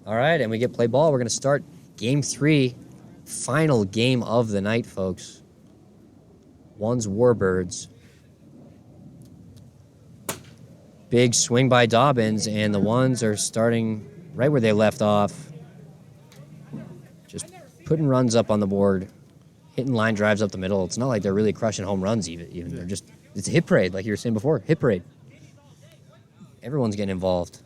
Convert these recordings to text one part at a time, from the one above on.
All right, and we get play ball. We're going to start game 3, final game of the night, folks. One's Warbirds. Big swing by Dobbins, and the Ones are starting right where they left off. Just putting runs up on the board, hitting line drives up the middle. It's not like they're really crushing home runs even. Yeah. They're just, it's a hit parade, like you were saying before, hit parade. Everyone's getting involved.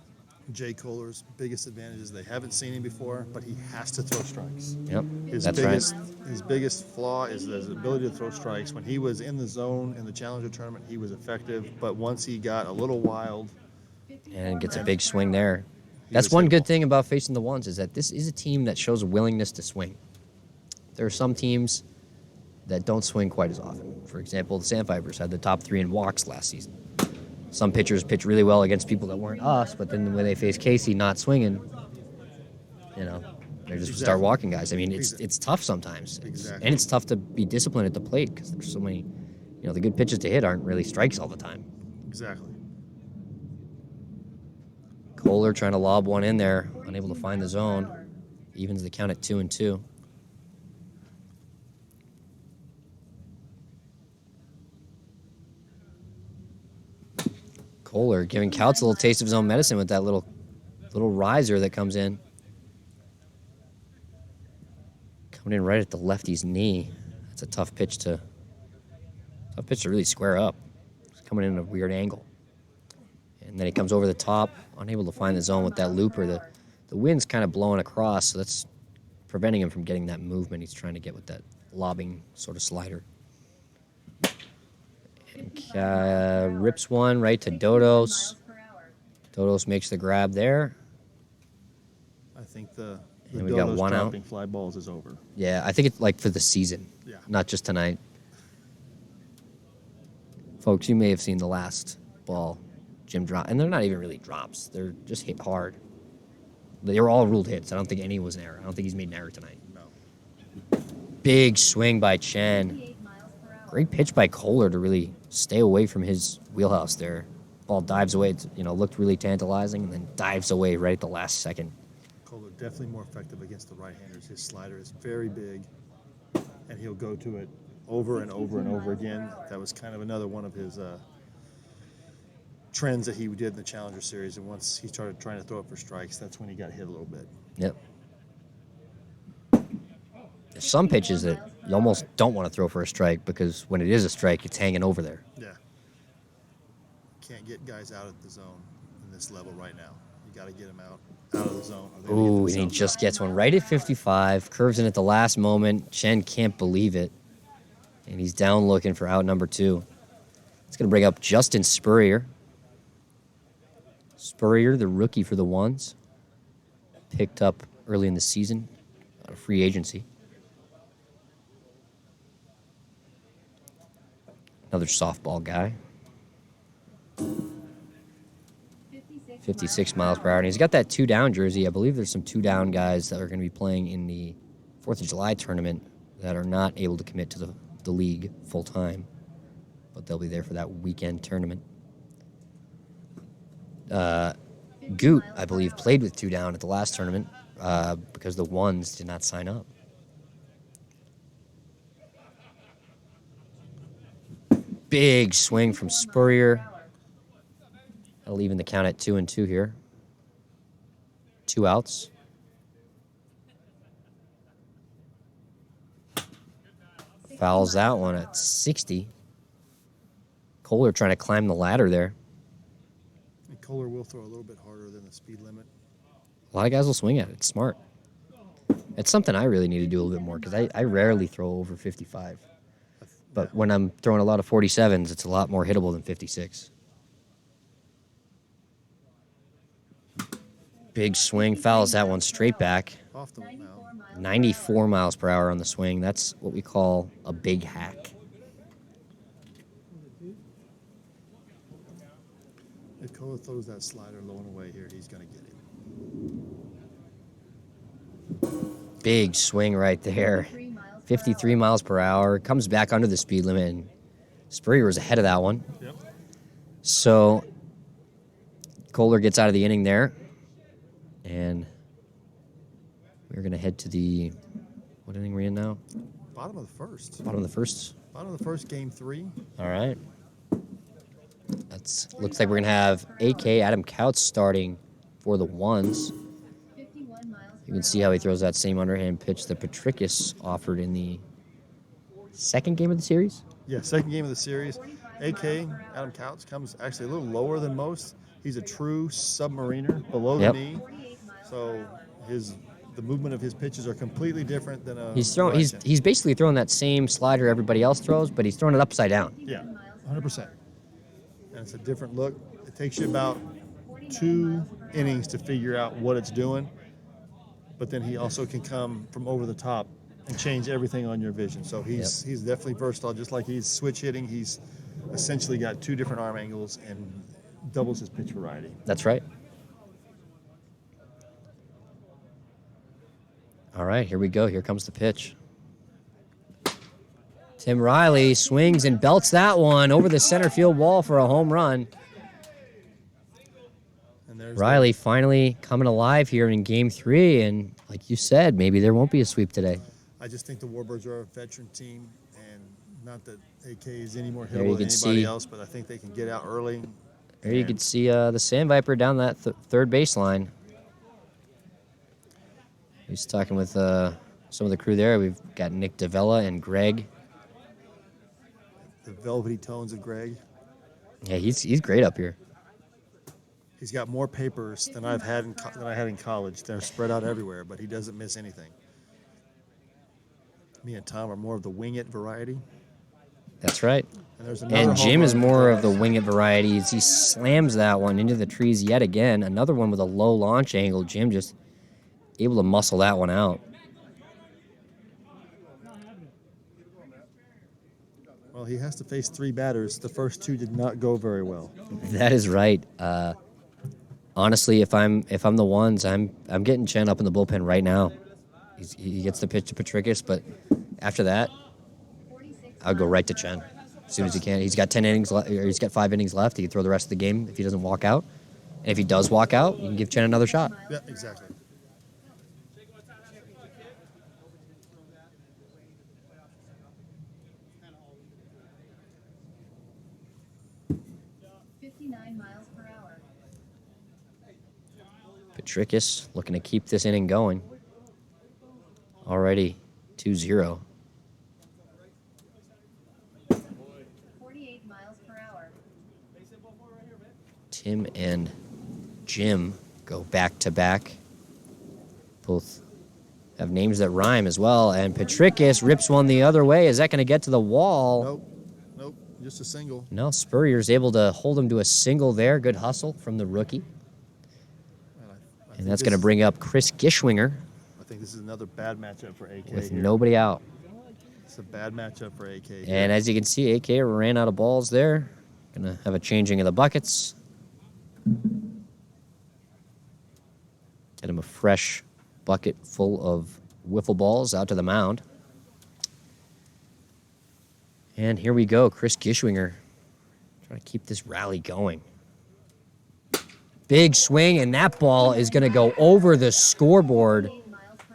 Jay Kohler's biggest advantage is they haven't seen him before, but he has to throw strikes. Yep, His biggest flaw is his ability to throw strikes. When he was in the zone in the Challenger tournament, he was effective, but once he got a little wild, and gets a big swing there. That's one good thing about facing the Ones, is that this is a team that shows a willingness to swing. There are some teams that don't swing quite as often. For example, the Sandpipers had the top 3 in walks last season. Some pitchers pitch really well against people that weren't us, but then when they face Casey not swinging, they just start walking guys. I mean, it's tough sometimes. Exactly. And it's tough to be disciplined at the plate because there's so many, the good pitches to hit aren't really strikes all the time. Exactly. Kohler trying to lob one in there, unable to find the zone. Evens the count at 2-2. Kohler giving Couts a little taste of his own medicine with that little riser that comes in. Coming in right at the lefty's knee. That's a tough pitch to really square up. It's coming in at a weird angle. And then he comes over the top, unable to find the zone with that looper. The wind's kind of blowing across, so that's preventing him from getting that movement he's trying to get with that lobbing sort of slider. And rips one right to Dodos. Dodos makes the grab there. I think the And we got Dodos one out. dropping fly balls is over. Yeah, I think it's like for the season, not just tonight. Folks, you may have seen the last ball Jim drop, and they're not even really drops. They're just hit hard. They were all ruled hits. I don't think any was an error. I don't think he's made an error tonight. No. Big swing by Chen. Great pitch by Kohler to really stay away from his wheelhouse there. Ball dives away. It, looked really tantalizing, and then dives away right at the last second. Kohler definitely more effective against the right-handers. His slider is very big, and he'll go to it over and over and over again. That was kind of another one of his trends that he did in the Challenger Series, and once he started trying to throw it for strikes, that's when he got hit a little bit. Yep. There's some pitches that you almost don't want to throw for a strike because when it is a strike, it's hanging over there. Yeah. Can't get guys out of the zone in this level right now. You got to get them out of the zone. Ooh, and he just gets one right at 55, curves in at the last moment. Chen can't believe it, and he's down looking for out number 2. It's going to bring up Justin Spurrier. Spurrier, the rookie for the Ones, picked up early in the season out of free agency. Another softball guy. 56 miles per hour. And he's got that 2-down jersey. I believe there's some 2-down guys that are going to be playing in the 4th of July tournament that are not able to commit to the league full time. But they'll be there for that weekend tournament. Goot, I believe, played with 2-down at the last tournament because the Ones did not sign up. Big swing from Spurrier. That'll even the count at 2-2 here. 2 outs. Fouls that one at 60. Kohler trying to climb the ladder there. And Kohler will throw a little bit harder than the speed limit. A lot of guys will swing at it. It's smart. It's something I really need to do a little bit more because I rarely throw over 55. But when I'm throwing a lot of 47s, it's a lot more hittable than 56. Big swing, fouls that one straight back. Off the mound. 94 miles per hour on the swing. That's what we call a big hack. If Kohler throws that slider low and away here, he's going to get it. Big swing right there. 53 miles per hour. Comes back under the speed limit, and Spurrier was ahead of that one. Yep. So Kohler gets out of the inning there. And we're going to head to the, what inning are we in now? Bottom of the first. Bottom of the first. Bottom of the first, game 3. All right. Looks like we're going to have AK Adam Couch starting for the Ones. You can see how he throws that same underhand pitch that Petricus offered in the second game of the series. Yeah, second game of the series. AK Adam Couch comes actually a little lower than most. He's a true submariner below the knee. So the movement of his pitches are completely different than a he's basically throwing that same slider everybody else throws, but he's throwing it upside down. Yeah, 100%. And it's a different look. It takes you about 2 innings to figure out what it's doing, but then he also can come from over the top and change everything on your vision. So he's definitely versatile. Just like he's switch hitting, he's essentially got 2 different arm angles and doubles his pitch variety. That's right. All right, here we go. Here comes the pitch. Tim Riley swings and belts that one over the center field wall for a home run. And there's Riley finally coming alive here in Game 3, and like you said, maybe there won't be a sweep today. I just think the Warbirds are a veteran team, and not that AK is any more There you hittable than can anybody see- else, but I think they can get out early. There you and can see the Sandviper down that third baseline. He's talking with some of the crew there. We've got Nick Davella and Greg. the velvety tones of Greg. Yeah, he's great up here. He's got more papers than I had in college. They're spread out everywhere, but he doesn't miss anything. Me and Tom are more of the wing it variety. That's right. And there's another And home Jim is run more for of the us. wing it varieties. He slams that one into the trees yet again. Another one with a low launch angle. Jim just able to muscle that one out. Well, he has to face 3 batters. The first 2 did not go very well. That is right. Honestly, if I'm the Ones, I'm getting Chen up in the bullpen right now. He gets the pitch to Petricus, but after that, I'll go right to Chen as soon as he can. He's got 10 innings left, or he's got 5 innings left. He can throw the rest of the game if he doesn't walk out. And if he does walk out, you can give Chen another shot. Yeah, exactly. Petricus looking to keep this inning going. Already 2-0. 48 miles per hour. Tim and Jim go back to back. Both have names that rhyme as well. And Petricus rips one the other way. Is that going to get to the wall? Nope, just a single. No, Spurrier's able to hold him to a single there. Good hustle from the rookie. I And think that's this going to bring up Chris Gishwinger I think this is another bad matchup for AK with here. nobody out. It's a bad matchup for AK here. And as you can see, AK ran out of balls there. Going to have a changing of the buckets. Get him a fresh bucket full of wiffle balls out to the mound. And here we go, Chris Gishwinger trying to keep this rally going. Big swing, and that ball is going to go over the scoreboard.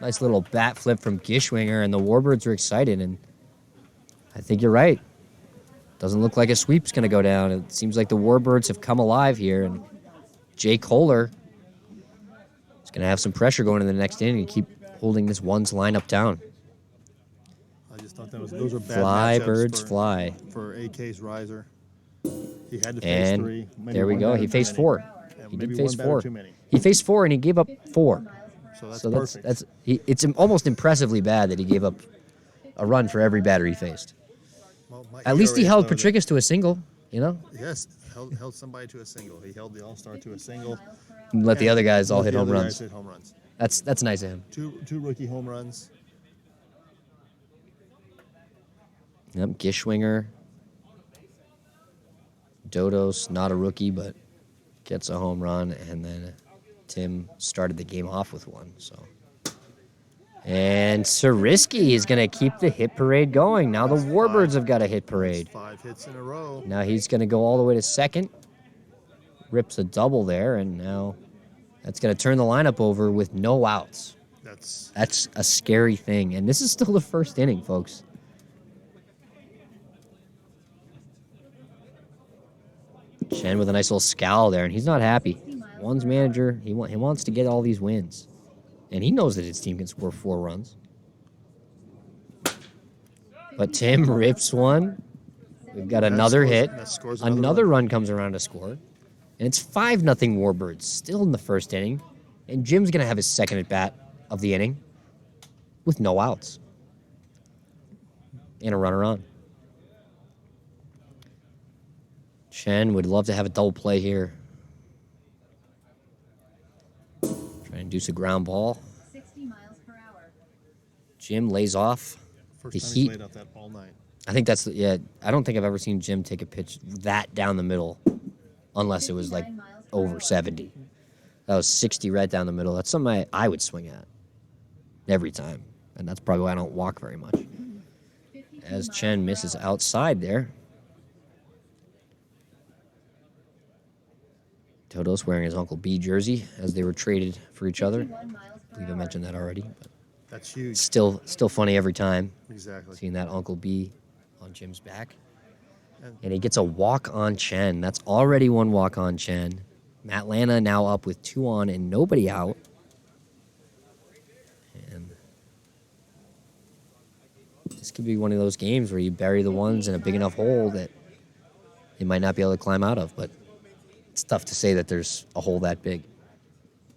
Nice little bat flip from Gishwinger, and the Warbirds are excited, and I think you're right. Doesn't look like a sweep's going to go down. It seems like the Warbirds have come alive here, and Jay Kohler is going to have some pressure going into the next inning to keep holding this Ones lineup down. I just thought those were bad Fly, matchups birds, for, fly. for AK's riser. He had to face And 3. Maybe there we one go. batter He too faced many. 4. Yeah, He maybe did face one batter 4. too many. He faced 4, and he gave up 4. So that's So perfect. it's almost impressively bad that he gave up a run for every batter he faced. Well, my At least he ERA held though, that- Petricus to a single, you know? Yes, held somebody to a single. He held the All-Star to a single. Let the and other guys all let hit the home other runs. guys hit home runs. That's nice of him. Two rookie home runs. Yep, Gishwinger. Dodos, not a rookie, but gets a home run, and then Tim started the game off with one. So, and Sariski is going to keep the hit parade going. Now the Warbirds have got a hit parade. 5 hits in a row. Now he's going to go all the way to second. Rips a double there, and now That's going to turn the lineup over with no outs. That's a scary thing. And this is still the first inning, folks. Chen with a nice little scowl there, and he's not happy. One's manager, he wants to get all these wins. And he knows that his team can score 4 runs. But Tim rips one. We've got another hit. Another run comes around to score. And it's 5-0 Warbirds, still in the first inning. And Jim's going to have his second at-bat of the inning with no outs. And a runner on. Chen would love to have a double play here. Trying to induce a ground ball. 60 miles per hour. Jim lays off. First time he's laid out that all night. I think that's, I don't think I've ever seen Jim take a pitch that down the middle unless it was like over 70. That was 60 right down the middle. That's something I would swing at every time. And that's probably why I don't walk very much. As Chen misses outside there. Toto's wearing his Uncle B jersey as they were traded for each other. I believe I mentioned that already. But that's huge. Still funny every time. Exactly. Seeing that Uncle B on Jim's back. And he gets a walk on Chen. That's already one walk on Chen. Matt Lana now up with 2 on and nobody out. And this could be one of those games where you bury the ones in a big enough hole that they might not be able to climb out of. But it's tough to say that there's a hole that big.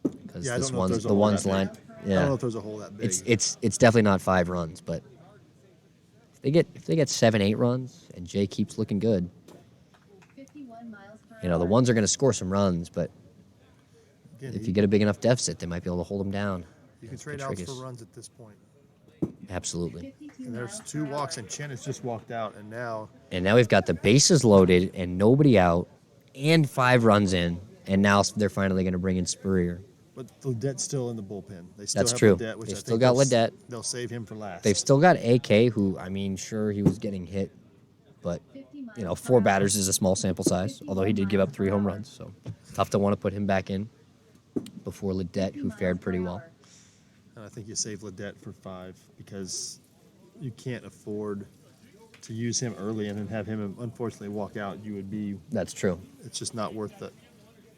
Because this one's the one's line. Yeah. I don't know if there's a hole that big. It's definitely not 5 runs, but if they get 7-8 runs and Jay keeps looking good, 51 miles per the ones are going to score some runs, but if you get a big enough deficit, they might be able to hold them down. You can trade outs for runs at this point. Absolutely. And there's 2 walks, and Chen has just walked out, and now we've got the bases loaded and nobody out, and 5 runs in, and now they're finally going to bring in Spurrier. But Ledette's still in the bullpen. They still That's have true. Ledette, which They've I still think got Ledette. They'll save him for last. They've still got AK, who, sure he was getting hit, but 4 batters is a small sample size, although he did give up 3 home runs, so tough to want to put him back in before Ledette, who fared pretty well. And I think you save Ledette for 5 because you can't afford to use him early and then have him unfortunately walk out. That's true. It's just not worth it.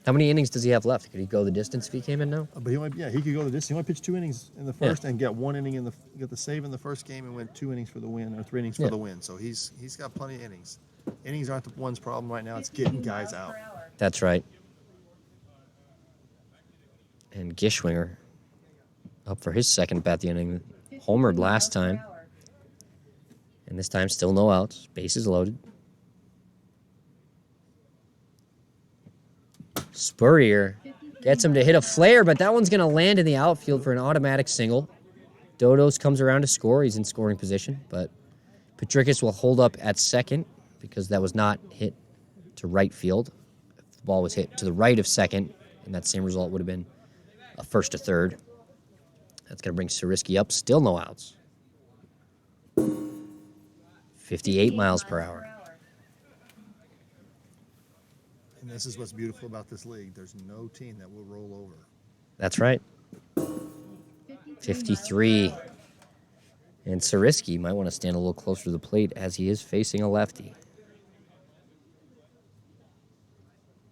How many innings does he have left? Could he go the distance if he came in now? But he could go the distance. He only pitched 2 innings in the first and get 1 inning get the save in the first game and went 2 innings for the win or 3 innings for the win. So he's got plenty of innings. Innings aren't the one's problem right now. It's getting guys out. That's right. And Gishwinger up for his second bat the inning. Homered last time. And this time still no outs. Bases loaded. Spurrier gets him to hit a flare, but that one's going to land in the outfield for an automatic single. Dodos comes around to score. He's in scoring position, but Petrikis will hold up at second because that was not hit to right field. If the ball was hit to the right of second, and that same result would have been a first to third. That's going to bring Sariski up. Still no outs. 58 miles per hour. And this is what's beautiful about this league. There's no team that will roll over. That's right. 53. And Sariski might want to stand a little closer to the plate as he is facing a lefty.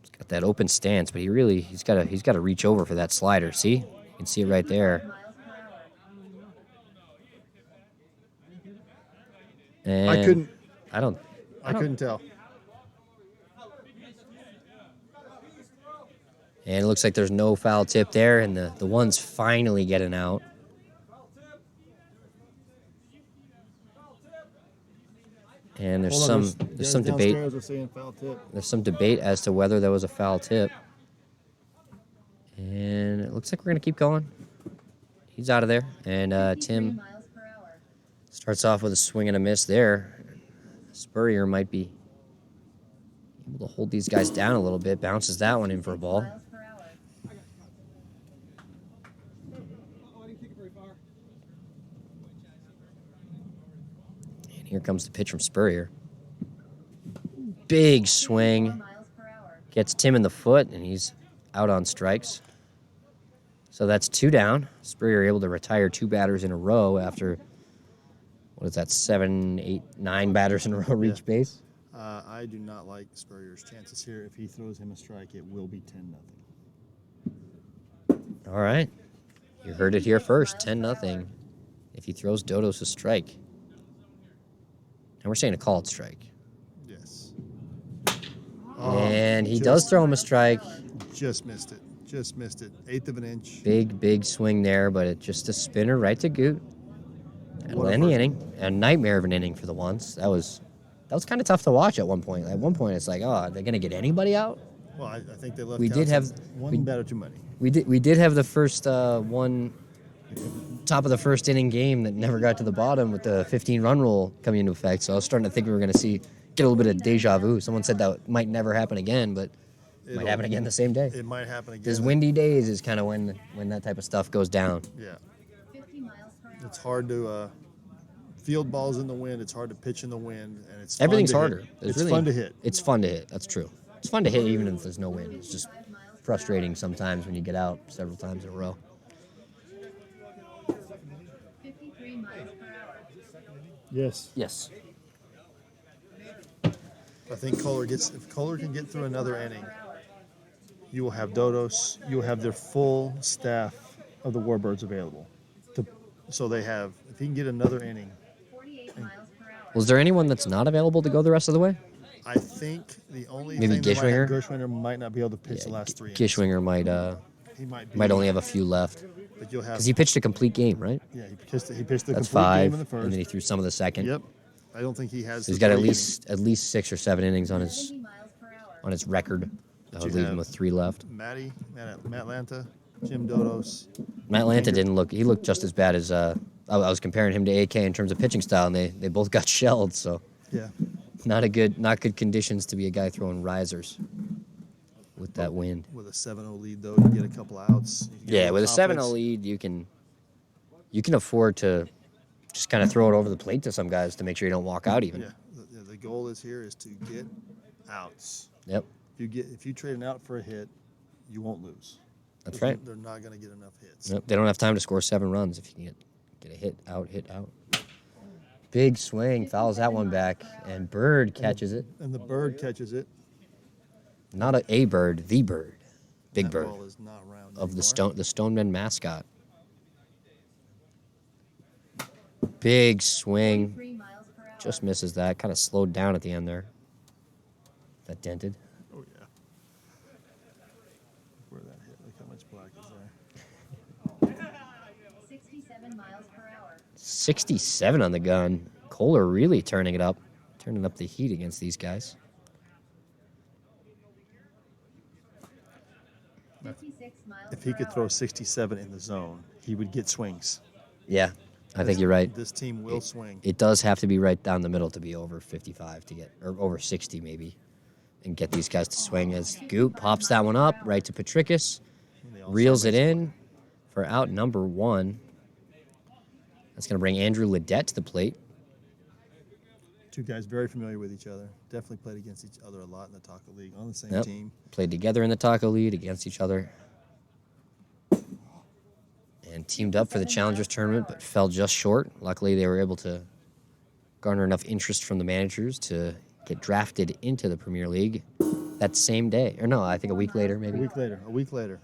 He's got that open stance, but he's got to reach over for that slider. See? You can see it right there. And I couldn't tell. And it looks like there's no foul tip there, and the ones finally getting out. And there's some debate. There's some debate as to whether there was a foul tip. And it looks like we're gonna keep going. He's out of there, and Tim starts off with a swing and a miss there. Spurrier might be able to hold these guys down a little bit. Bounces that one in for a ball. And here comes the pitch from Spurrier. Big swing. Gets Tim in the foot, and he's out on strikes. So that's 2 down. Spurrier able to retire 2 batters in a row after, what is that, 7, 8, 9 batters in a row reach base? I do not like Spurrier's chances here. If he throws him a strike, it will be 10-0. All right. You heard it here first, 10-0. If he throws Dodos a strike. And we're saying a called strike. Yes. And he does throw him a strike. Just missed it. Just missed it. 1/8 of an inch. Big swing there, but it just a spinner right to Goot. That'll end the inning. A nightmare of an inning for the Ones. That was kind of tough to watch at one point. At one point, it's like, oh, are they going to get anybody out? Well, I think they left. We did have one batter too many. We did have the first one top of the first inning game that never got to the bottom with the 15-run rule coming into effect. So I was starting to think we were going to get a little bit of deja vu. Someone said that might never happen again, but it might happen again the same day. It might happen again. These windy days is kind of when that type of stuff goes down. Yeah. 50 miles per hour. It's hard to field balls in the wind. It's hard to pitch in the wind, and it's Everything's fun to harder. Hit. It's fun to hit. It's fun to hit. That's true. It's fun to hit even if there's no wind. It's just frustrating sometimes when you get out several times in a row. 53 miles per hour. Yes. Yes. I think if Kohler can get through another inning, you will have Dodos. You will have their full staff of the Warbirds available. So they have, if he can get another inning, 48 miles per hour. Was there anyone that's not available to go the rest of the way? I think the only Maybe thing that might have, Gishwinger? Gershwinger might not be able to pitch the last 3 innings. Gishwinger He might only have a few left But you'll have. because he pitched a complete game, right? Yeah, he pitched the That's complete 5, game in the first. and then he threw some of the second. Yep. I don't think he has. So he's the got at 3 least 6 or 7 innings on 70 miles per hour. his record. That would you leave have him with 3 left. Matt Lanta, Jim Dodos. Matt Lanta didn't look. He looked just as bad as. I was comparing him to AK in terms of pitching style, and they both got shelled. So Yeah. not good conditions to be a guy throwing risers with that wind. With a 7-0 lead, though, you get a couple outs. You get Yeah, with a confidence. 7-0 lead, you can afford to just kind of throw it over the plate to some guys to make sure you don't walk out even. Yeah. The goal is to get outs. Yep, If you trade an out for a hit, you won't lose. that's right. They're not going to get enough hits. Yep, they don't have time to score 7 runs if you can get a hit out. Big swing, fouls that one back, and Bird catches it. And the Bird catches it. Not a bird, the Bird. Big That Bird ball is not round of the anymore. Stoneman mascot. Big swing, 43 miles per hour. just misses that. Kind of slowed down at the end there. That dented. Oh, yeah. Where that hit. Look how much black is there. 67 miles per hour. 67 on the gun. Kohler really turning up the heat against these guys. 56 miles If he per could hour. throw 67 in the zone, he would get swings. Yeah, I think you're right. This team will swing. It does have to be right down the middle to be over 55 to get, or over 60 maybe, and get these guys to swing. As Goop pops that one up right to Patricus, And they all reels start it in for out number 1. That's going to bring Andrew Ledet to the plate. Two guys very familiar with each other. Definitely played against each other a lot in the Taco League on the same Yep. team. Played together in the Taco League against each other. And teamed up for the Challengers Tournament, but fell just short. Luckily, they were able to garner enough interest from the managers to get drafted into the Premier League that same day. Or no, I think a week later, A maybe. week later.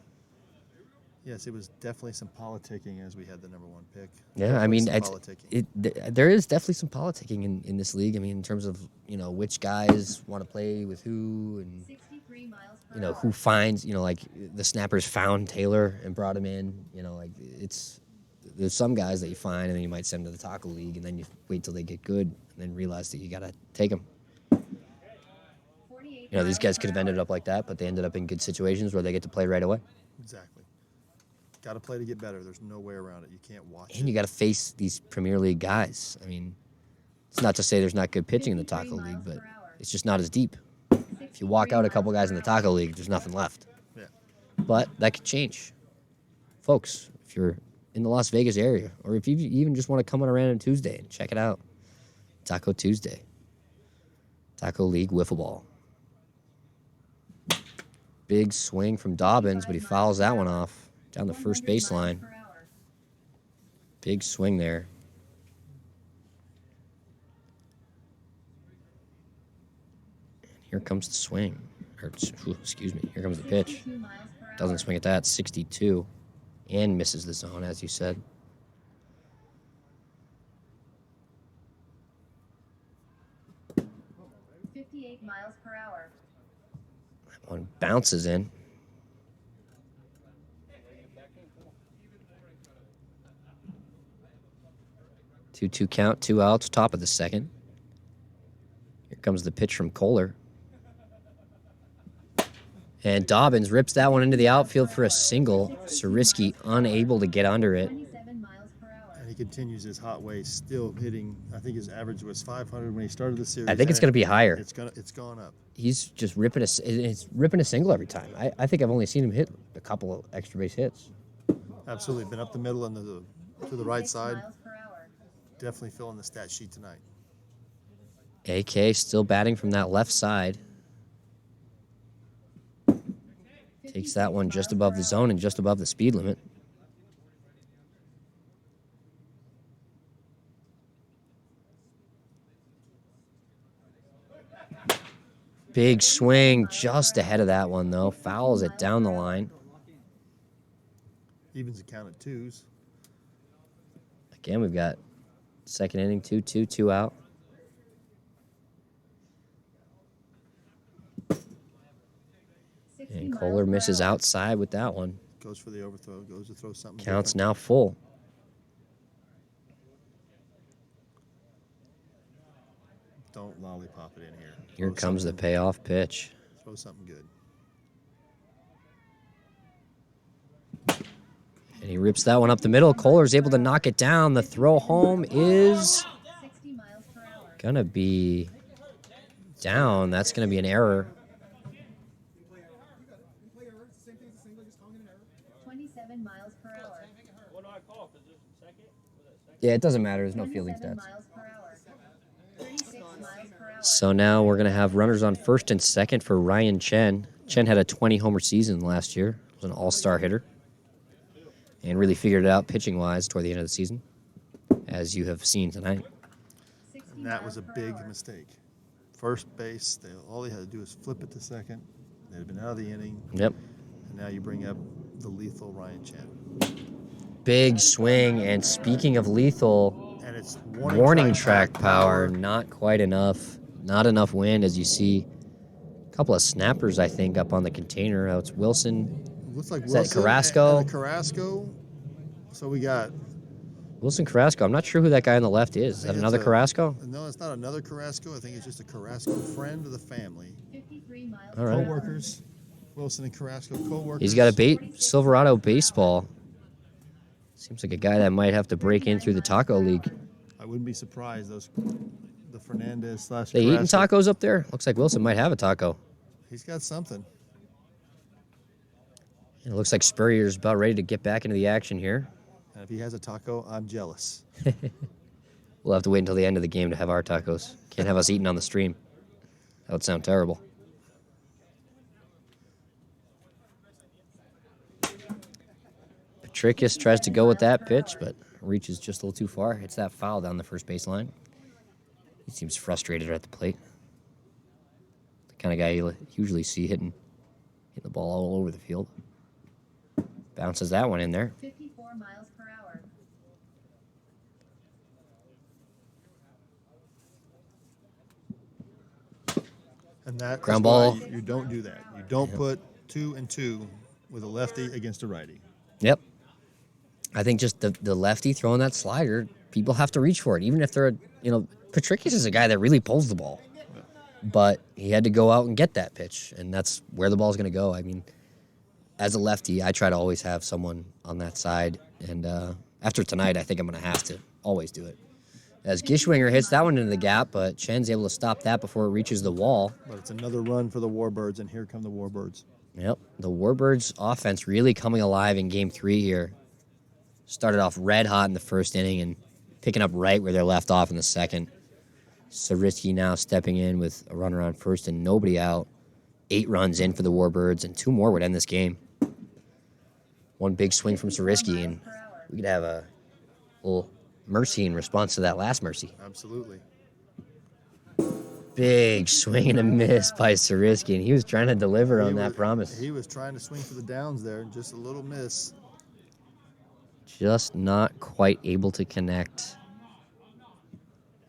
Yes, it was definitely some politicking as we had the number 1 pick. Yeah, I Definitely mean, some it's, politicking. there is definitely some politicking in this league. I mean, in terms of, which guys want to play with who and, 63 miles per hour. who finds, like the Snappers found Taylor and brought him in. There's some guys that you find and then you might send to the Taco League and then you wait till they get good and then realize that you got to take them. 48 These guys could have ended up like that, but they ended up in good situations where they get to play right away. Exactly. Got to play to get better. There's no way around it. You can't watch And you got to face these Premier League guys. I mean, it's not to say there's not good pitching in the 53 Taco League, miles but per hour. it's just not as deep. If you walk out a couple guys in the Taco League, there's nothing left. Yeah. But that could change. Folks, if you're in the Las Vegas area, or if you even just want to come on a random Tuesday and check it out, Taco Tuesday. Taco League Wiffle Ball. Big swing from Dobbins, but he fouls that one off. down the first baseline. Big swing there. And here comes the swing. Or, excuse me, here comes the pitch. Doesn't swing at that, 62. And misses the zone, as you said. Miles per hour. That one bounces in. 2-2 count, 2 outs, top of the second. Here comes the pitch from Kohler. And Dobbins rips that one into the outfield for a single. Sariski unable to get under it. 27 miles per hour. And he continues his hot way, still hitting. I think his average was 500 when he started the series. I think it's going to be higher. It's gone up. He's just ripping a single every time. I think I've only seen him hit a couple of extra base hits. Absolutely, been up the middle and to the right 26 side. miles per hour. Definitely filling the stat sheet tonight. AK still batting from that left side. Takes that one just above the zone and just above the speed limit. Big swing just ahead of that one, though. Fouls it down the line. Evens the count at 2s. Again, we've got second inning, 2-2, 2 out. And Kohler misses outside with that one. Goes for the overthrow. Goes to throw something. Counts different. now full. Don't lollipop it in here. Here Throw comes the something- payoff pitch. Throw something good. And he rips that one up the middle. Kohler's able to knock it down. The throw home is 60 miles per hour. gonna be down. That's gonna be an error. 27 miles per hour. Yeah, it doesn't matter. There's no fielding 27 stats. miles per hour. 36 miles per hour. So now we're gonna have runners on first and second for Ryan Chen. Chen had a 20-homer season last year. Was an all-star hitter. And really figured it out pitching-wise toward the end of the season, as you have seen tonight. 60 And that was miles a per big hour. mistake. First base, all they had to do was flip it to second. They'd have been out of the inning. Yep. And now you bring up the lethal Ryan Chen. Big swing. And speaking of lethal, And it's warning track power, not quite enough. Not enough wind, as you see. A couple of snappers, I think, up on the container. It's Wilson. Looks like Is that Wilson Carrasco? And Carrasco. So we got. Wilson Carrasco. I'm not sure who that guy on the left is. Is that think another it's a- Carrasco? No, it's not another Carrasco. I think it's just a Carrasco friend of the family. 53 miles All per right. hour. Co-workers. Wilson and Carrasco co-workers. He's got a Silverado baseball. Seems like a guy that might have to break in through the taco league. I wouldn't be surprised. The Fernandez / They eating Carrasco. tacos up there? Looks like Wilson might have a taco. He's got something. And it looks like Spurrier's about ready to get back into the action here. And if he has a taco, I'm jealous. We'll have to wait until the end of the game to have our tacos. Can't have us eating on the stream. That would sound terrible. Petrikis tries to go with that pitch, but reaches just a little too far. Hits that foul down the first base line. He seems frustrated at the plate. The kind of guy you usually see hitting the ball all over the field. Bounces that one in there. 54 miles per hour. And that's Ground why ball. You don't do that. You don't put 2 and 2 with a lefty against a righty. Yep. I think just the lefty throwing that slider, people have to reach for it. Even if they're, Petrikis is a guy that really pulls the ball. But he had to go out and get that pitch, and that's where the ball's going to go. I mean, as a lefty, I try to always have someone on that side. And after tonight, I think I'm going to have to always do it. As Gishwinger hits that one into the gap, but Chen's able to stop that before it reaches the wall. But it's another run for the Warbirds, and here come the Warbirds. Yep, the Warbirds offense really coming alive in Game 3 here. Started off red hot in the first inning and picking up right where they left off in the second. Sariski now stepping in with a runner on first and nobody out. 8 runs in for the Warbirds, and 2 more would end this game. one big swing from Sariski, and we could have a little mercy in response to that last mercy. Absolutely. Big swing and a miss by Sariski, and he was trying to deliver on that promise. He was trying to swing for the downs there, just a little miss. Just not quite able to connect.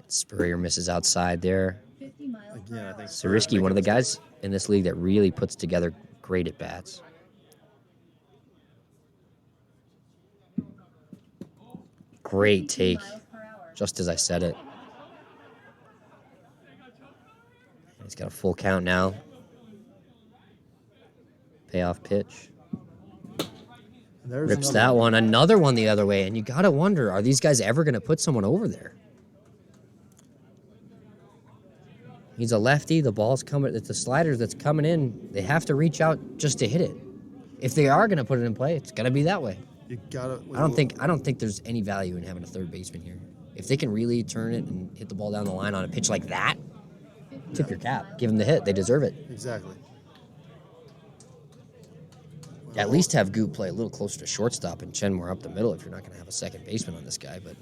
Spurrier misses outside there. 50 miles per Again, I hour. think Sariski, one of the guys in this league that really puts together great at bats. Great 52 take, miles per hour. just as I said it. He's got a full count now. Payoff pitch. There's Rips another that one. Another one the other way. And you got to wonder, are these guys ever going to put someone over there? He's a lefty. The ball's coming. It's a slider that's coming in. They have to reach out just to hit it. If they are going to put it in play, it's got to be that way. You gotta. I don't think there's any value in having a third baseman here. If they can really turn it and hit the ball down the line on a pitch like that, tip your cap. Give them the hit. They deserve it. Exactly. At least have Goot play a little closer to shortstop and Chen more up the middle if you're not going to have a second baseman on this guy. But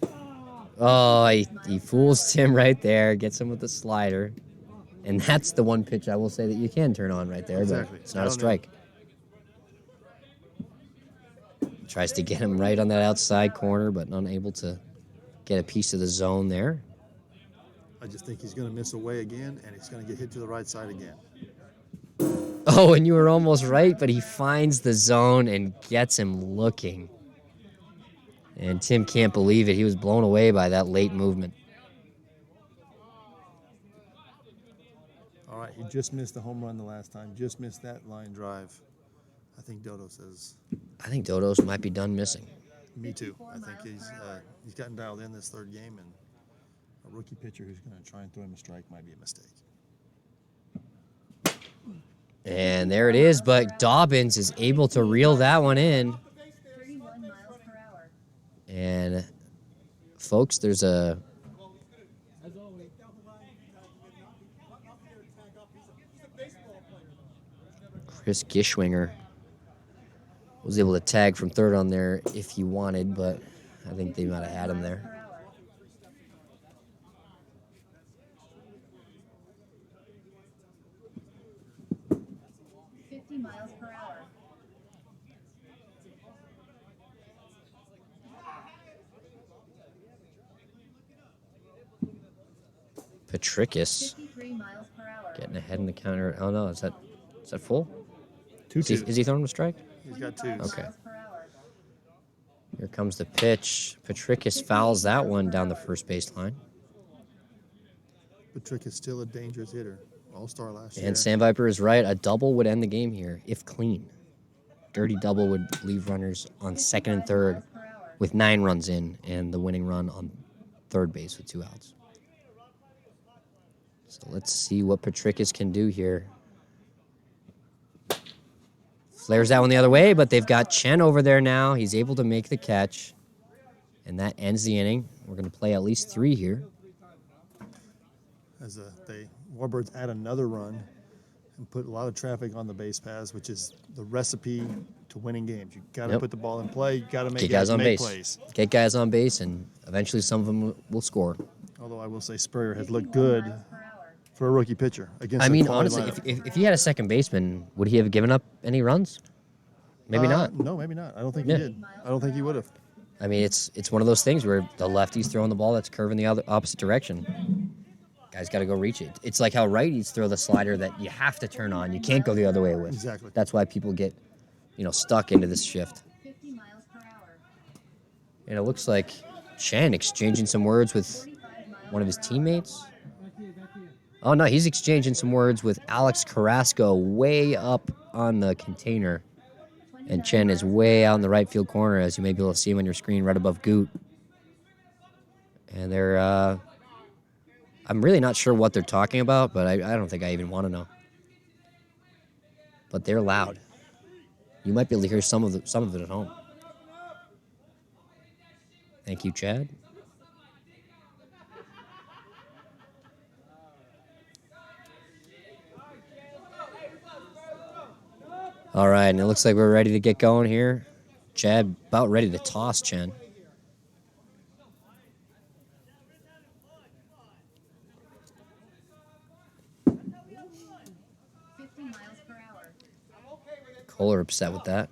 he fools Tim right there, gets him with the slider, and that's the one pitch I will say that you can turn on right there. Exactly. But it's not a strike. Tries to get him right on that outside corner, but unable to get a piece of the zone there. I just think he's going to miss away again, and he's going to get hit to the right side again. Oh, and you were almost right, but he finds the zone and gets him looking. And Tim can't believe it. He was blown away by that late movement. All right, he just missed the home run the last time. Just missed that line drive. I think Dodo says, I think Dodos might be done missing. me too. I think he's gotten dialed in this third game, and a rookie pitcher who's going to try and throw him a strike might be a mistake. And there it is, but Dobbins is able to reel that one in. 31 miles per hour. And, folks, there's a Chris Gishwinger was able to tag from third on there if he wanted, but I think they might have had him there. 50 miles per hour. Petrikis 53 miles per hour. getting ahead in the counter. Oh, no, is that full? Two Is he throwing a strike? He's got twos. Okay. Miles per hour. Here comes the pitch. Petrikis fouls that one down the first baseline. But Trick is still a dangerous hitter. All-star last year. And Sam Viper is right. A double would end the game here, if clean. Dirty double would leave runners on second and third with 9 runs in, and the winning run on third base with 2 outs. So let's see what Petrikis can do here. Flares that one the other way, but they've got Chen over there now. He's able to make the catch, and that ends the inning. We're going to play at least 3 here. As the Warbirds add another run and put a lot of traffic on the base paths, which is the recipe to winning games. You got to Yep. put the ball in play. You got to make Get guys on make base. plays. Get guys on base, and eventually some of them will score. Although I will say Spurrier has looked good miles per hour. for a rookie pitcher against. I a mean, quality honestly, lineup. if he had a second baseman, would he have given up any runs? Maybe not. No, maybe not. I don't think Yeah. he did. I don't think he would have. I mean, it's one of those things where the lefty's throwing the ball that's curving the other opposite direction. Guy's got to go reach it. It's like how righties throw the slider that you have to turn on. You can't go the other way with. Exactly. That's why people get, stuck into this shift. 50 miles per hour. And it looks like Chen exchanging some words with 45 miles one of his teammates. Oh, no, he's exchanging some words with Alex Carrasco way up on the container. And Chen is way out in the right field corner, as you may be able to see him on your screen right above Goot. And they're, I'm really not sure what they're talking about, but I don't think I even want to know. But they're loud. You might be able to hear some of it at home. Thank you, Chad. All right, and it looks like we're ready to get going here. Chad about ready to toss Chen. 50 miles per hour. Kohler upset with that.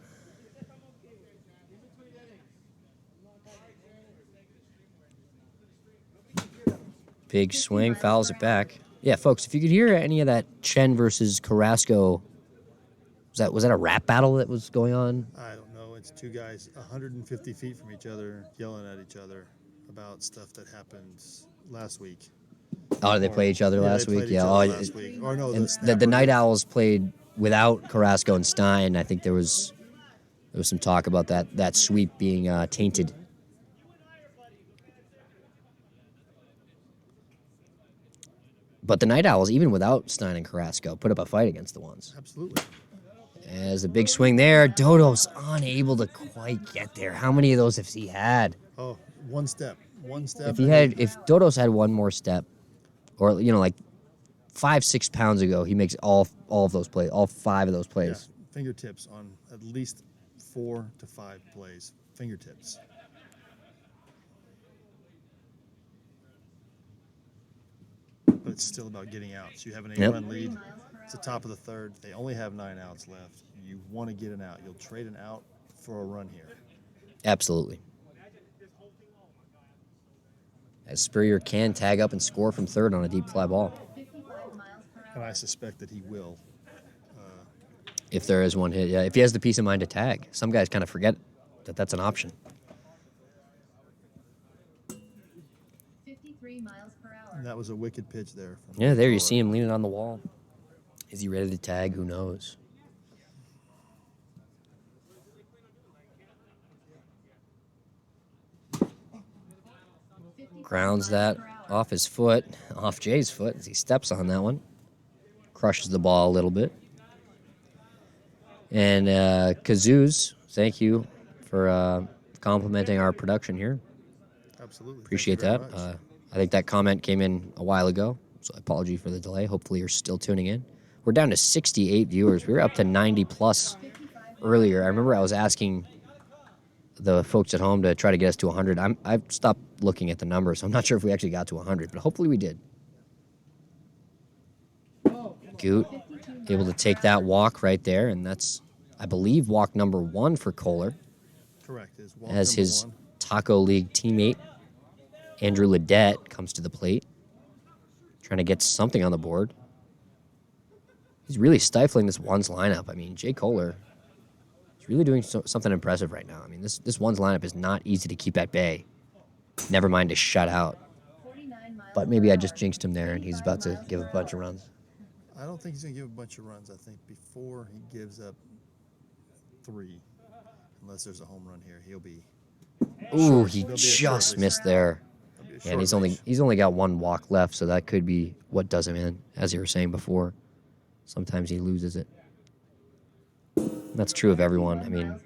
Big swing, fouls it back. Yeah, folks, if you could hear any of that Chen versus Carrasco, was that a rap battle that was going on? I don't know. It's two guys 150 feet from each other yelling at each other about stuff that happened last week. Oh, did they play each other last they week? played each Yeah. other Oh, last week. Or no, and the the snapper Night did. Owls played without Carrasco and Stein. I think there was some talk about that sweep being tainted. But the Night Owls, even without Stein and Carrasco, put up a fight against the Ones. Absolutely. As a big swing there, Dodo's unable to quite get there. How many of those has he had? Oh, one step. One step. If Dodo's had one more step, or like 5-6 pounds ago, he makes all of those plays, all 5 of those Yeah, plays. fingertips on at least 4 to 5 plays. Fingertips. But it's still about getting out. So you have an 8-run lead. It's the top of the third. They only have 9 outs left. You want to get an out. You'll trade an out for a run here. Absolutely. As Spurrier can tag up and score from third on a deep fly ball. 55 miles per And hour. I suspect that he will. If there is one hit, yeah. If he has the peace of mind to tag. Some guys kind of forget that that's an option. 53 miles per hour. And that was a wicked pitch there. From Yeah, there you Kohler. see him leaning on the wall. Is he ready to tag? Who knows? Grounds that off his foot, off Jay's foot as he steps on that one. Crushes the ball a little bit. And Kazoos, thank you for complimenting our production here. Absolutely. Appreciate Thank you that. very much. I think that comment came in a while ago, so apology for the delay. Hopefully you're still tuning in. We're down to 68 viewers. We were up to 90 plus earlier. I remember I was asking the folks at home to try to get us to 100. I've stopped looking at the numbers, so I'm not sure if we actually got to 100, but hopefully we did. Goot able to take that walk right there, and that's, I believe, walk number 1 for Kohler, Correct. Walk as number his 1. Taco League teammate, Andrew Ledette, comes to the plate, trying to get something on the board. He's really stifling this Ones lineup. I mean, Jay Kohler is really doing something impressive right now. I mean, this Ones lineup is not easy to keep at bay. Never mind to shut out. 49 miles But maybe I just jinxed him there, and he's about to give a bunch of runs. I don't think he's going to give a bunch of runs. I think before he gives up 3, unless there's a home run here, he'll be. Ooh, he There'll be a short just leash. missed there. There'll be a And short he's leash. only got 1 walk left, so that could be what does him in, as you were saying before. Sometimes he loses it. That's true of everyone. I mean,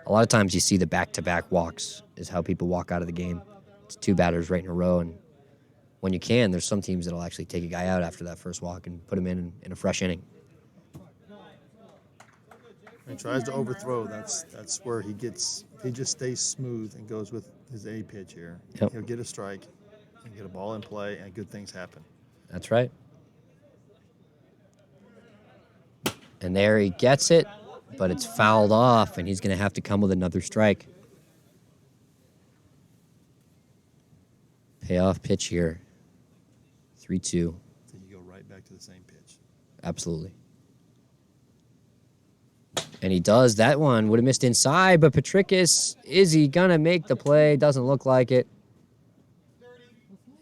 a lot of times you see the back-to-back walks is how people walk out of the game. It's 2 batters right in a row, and when you can, there's some teams that'll actually take a guy out after that first walk and put him in a fresh inning. He tries to overthrow. That's where he gets. He just stays smooth and goes with his A pitch here. Yep. He'll get a strike and get a ball in play, and good things happen. That's right. And there he gets it, but it's fouled off, and he's going to have to come with another strike. Payoff pitch here. 3-2. So you go right back to the same pitch. Absolutely. And he does. That one would have missed inside, but Petrikis, is he going to make the play? Doesn't look like it.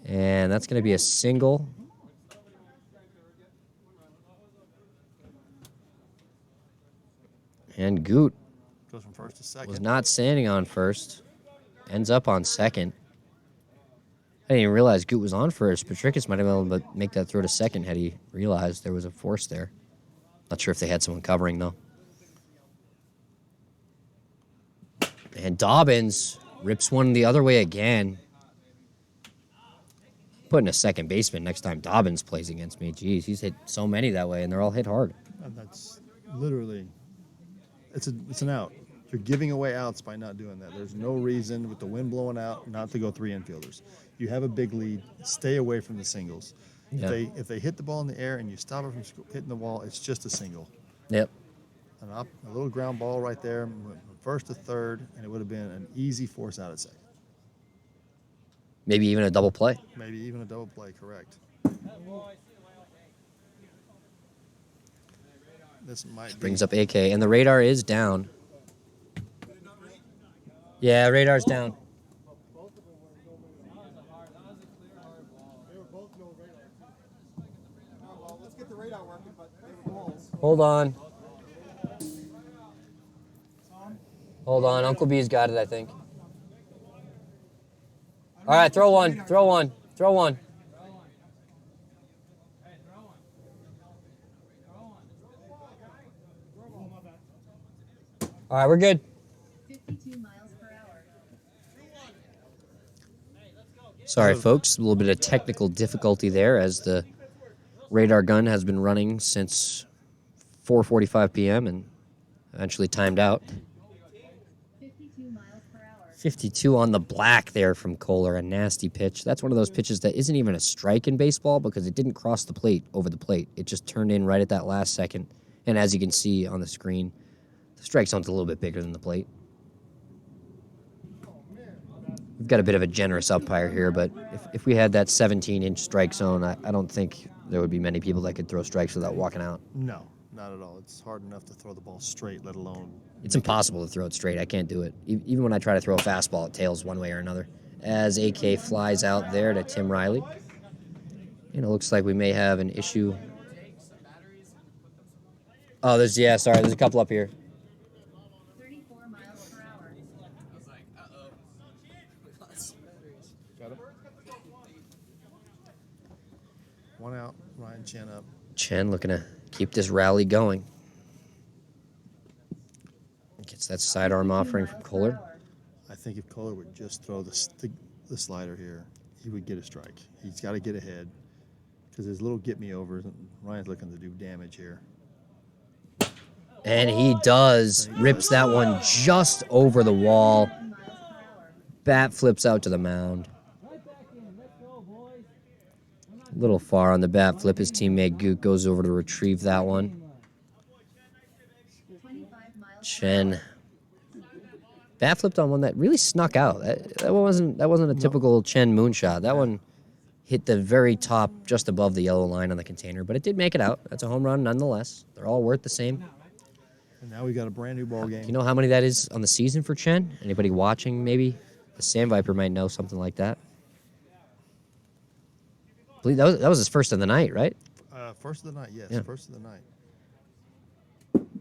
And that's going to be a single. And Goot Goes from first to second. was not standing on first. Ends up on second. I didn't even realize Goot was on first. Petrikis might have been able to make that throw to second had he realized there was a force there. Not sure if they had someone covering, though. And Dobbins rips one the other way again. Putting a second baseman next time Dobbins plays against me. Jeez, he's hit so many that way, and they're all hit hard. And that's literally, it's an out. You're giving away outs by not doing that. There's no reason with the wind blowing out not to go 3 infielders. You have a big lead. Stay away from the singles. Yeah. If they hit the ball in the air and you stop it from hitting the wall, it's just a single. Yep. A little ground ball right there, went from first to third, and it would have been an easy force out at second. Maybe even a double play. Maybe even a double play, correct. This might Brings up AK, and the radar is down. Yeah, radar's down. Hold on. Hold on. Uncle B's got it, I think. All right, throw one. Throw one. Throw one. All right, we're good. 52 miles per hour. Sorry, folks. A little bit of technical difficulty there as the radar gun has been running since 4:45 p.m. and eventually timed out. 52 miles per hour. 52 on the black there from Kohler, a nasty pitch. That's one of those pitches that isn't even a strike in baseball because it didn't cross the plate over the plate. It just turned in right at that last second. And as you can see on the screen, the strike zone's a little bit bigger than the plate. We've got a bit of a generous umpire here, but if we had that 17-inch strike zone, I don't think there would be many people that could throw strikes without walking out. No, not at all. It's hard enough to throw the ball straight, let alone... It's impossible to throw it straight. I can't do it. Even when I try to throw a fastball, it tails one way or another. As AK flies out there to Tim Riley. And it looks like we may have an issue. Oh, there's a couple up here. 34 miles per hour. Got it? One out, Ryan Chen up. Chen looking to keep this rally going. Gets that sidearm offering from Kohler. I think if Kohler would just throw the slider here, he would get a strike. He's got to get ahead because his little get-me-overs, Ryan's looking to do damage here. And he does. Rips that one just over the wall. Bat flips out to the mound. A little far on the bat flip. His teammate Goot goes over to retrieve that one. 25 miles Chen bat flipped on one that really snuck out. That wasn't a typical Chen moonshot. That one hit the very top, just above the yellow line on the container, but it did make it out. That's a home run nonetheless. They're all worth the same. And now we got a brand new ball game. You know how many that is on the season for Chen? Anybody watching? Maybe the Sand Viper might know something like that. I believe that was his first of the night, right? First of the night, yes. Yeah. First of the night.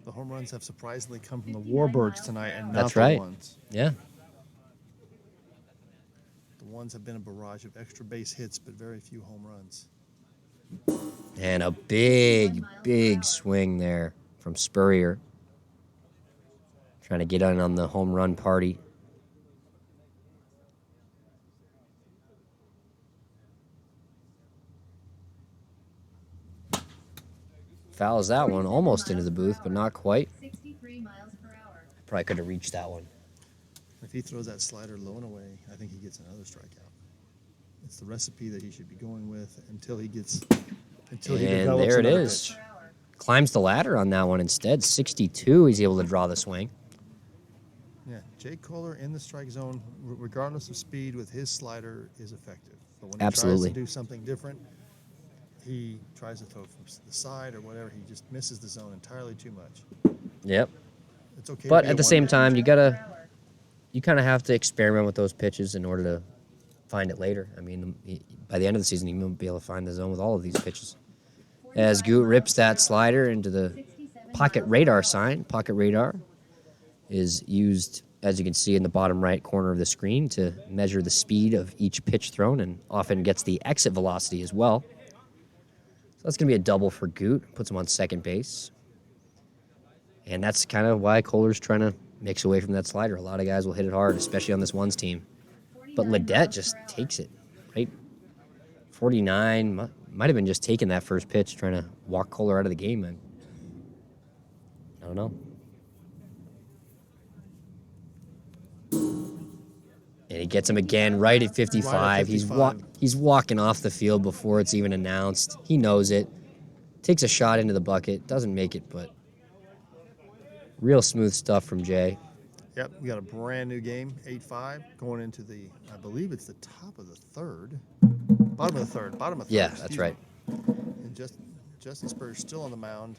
The home runs have surprisingly come from the Warbirds tonight and not That's the right. ones. Yeah. The ones have been a barrage of extra base hits, but very few home runs. And a big, big swing there from Spurrier. Trying to get in on the home run party. Fouls that one almost into the booth, but not quite. 63 miles per hour. Probably could have reached that one. If he throws that slider low and away, I think he gets another strikeout. It's the recipe that he should be going with until he And develops there it another is. pitch. Climbs the ladder on that one instead. 62, he's able to draw the swing. Yeah, Jake Kohler in the strike zone, regardless of speed, with his slider is effective. But when he Absolutely. tries to do something different, he tries to throw from the side or whatever. He just misses the zone entirely too much. Yep. It's okay. But to be at a the same one-man. time, you kind of have to experiment with those pitches in order to find it later. I mean, by the end of the season, he won't be able to find the zone with all of these pitches. As Goot rips that slider into the pocket radar sign. Pocket radar is used, as you can see in the bottom right corner of the screen, to measure the speed of each pitch thrown and often gets the exit velocity as well. So that's going to be a double for Goot. Puts him on second base. And that's kind of why Kohler's trying to mix away from that slider. A lot of guys will hit it hard, especially on this ones team. But Ledette just takes it, right? 49, might have been just taking that first pitch, trying to walk Kohler out of the game. I don't know. And he gets him again right at 55. Right at 55. He's walking off the field before it's even announced. He knows it. Takes a shot into the bucket. Doesn't make it, but real smooth stuff from Jay. Yep, we got a brand new game, 8-5, going into the, I believe it's the top of the third. Bottom of the third. Yeah, excuse that's me. right. And Justin Spur's still on the mound.